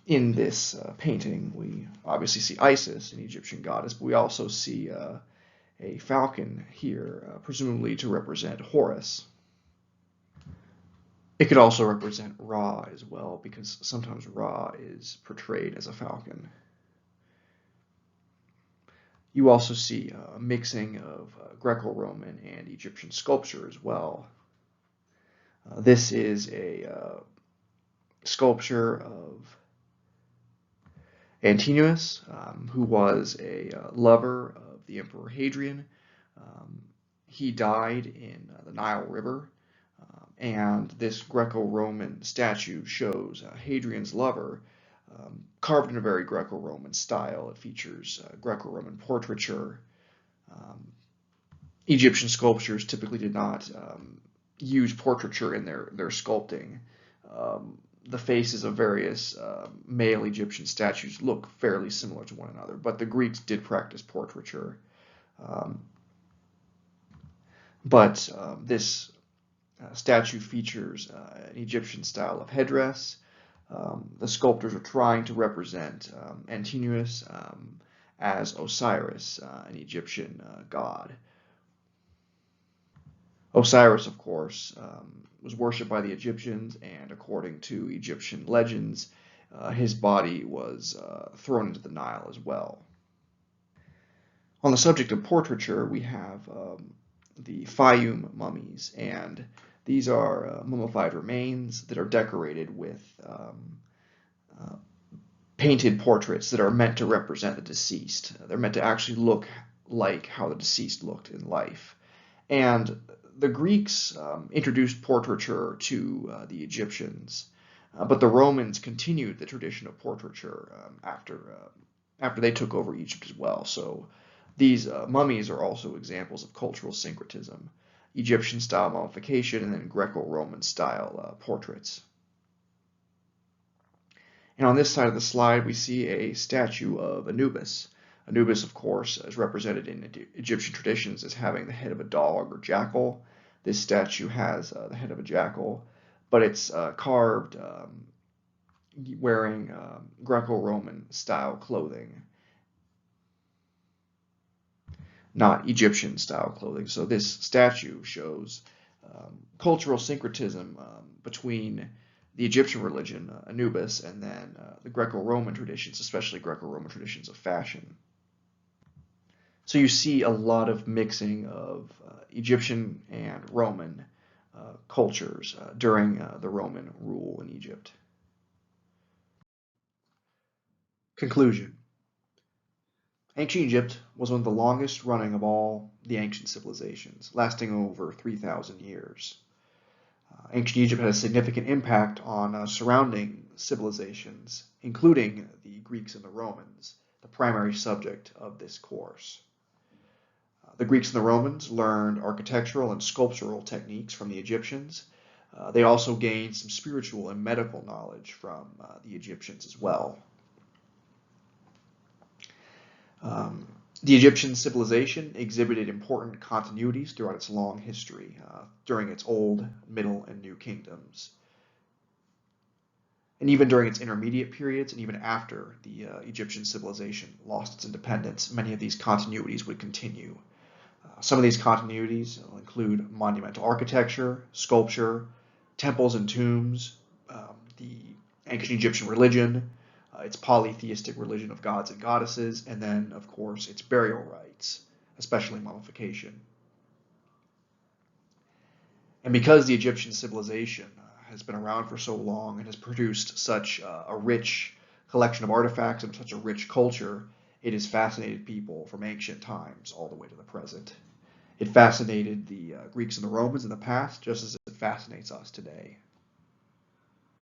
In this painting, we obviously see Isis, an Egyptian goddess, but we also see a falcon here, presumably to represent Horus. It could also represent Ra as well, because sometimes Ra is portrayed as a falcon. You also see a mixing of Greco-Roman and Egyptian sculpture as well. This is a sculpture of Antinous, who was a lover of the Emperor Hadrian. He died in the Nile River, and this Greco-Roman statue shows Hadrian's lover carved in a very Greco-Roman style. It features Greco-Roman portraiture. Egyptian sculptures typically did not use portraiture in their sculpting. The faces of various male Egyptian statues look fairly similar to one another, but the Greeks did practice portraiture. But this statue features an Egyptian style of headdress. The sculptors are trying to represent Antinous as Osiris, an Egyptian god. Osiris, of course, was worshipped by the Egyptians, and according to Egyptian legends, his body was thrown into the Nile as well. On the subject of portraiture, we have the Fayum mummies, and these are mummified remains that are decorated with painted portraits that are meant to represent the deceased. They're meant to actually look like how the deceased looked in life. And the Greeks introduced portraiture to the Egyptians, but the Romans continued the tradition of portraiture after they took over Egypt as well. So these mummies are also examples of cultural syncretism, Egyptian-style mummification, and then Greco-Roman style portraits. And on this side of the slide, we see a statue of Anubis. Anubis, of course, is represented in Egyptian traditions as having the head of a dog or jackal. This statue has the head of a jackal, but it's carved wearing Greco-Roman style clothing, not Egyptian style clothing. So this statue shows cultural syncretism between the Egyptian religion, Anubis, and then the Greco-Roman traditions, especially Greco-Roman traditions of fashion. So you see a lot of mixing of Egyptian and Roman cultures during the Roman rule in Egypt. Conclusion. Ancient Egypt was one of the longest running of all the ancient civilizations, lasting over 3,000 years. Ancient Egypt had a significant impact on surrounding civilizations, including the Greeks and the Romans, the primary subject of this course. The Greeks and the Romans learned architectural and sculptural techniques from the Egyptians. They also gained some spiritual and medical knowledge from the Egyptians as well. Um, the Egyptian civilization exhibited important continuities throughout its long history, during its Old, Middle, and New Kingdoms. And even during its intermediate periods, and even after the Egyptian civilization lost its independence, many of these continuities would continue. Some of these continuities include monumental architecture, sculpture, temples and tombs, the ancient Egyptian religion, its polytheistic religion of gods and goddesses, and then, of course, its burial rites, especially mummification. And because the Egyptian civilization has been around for so long and has produced such a rich collection of artifacts and such a rich culture, it has fascinated people from ancient times all the way to the present. It fascinated the Greeks and the Romans in the past just as it fascinates us today.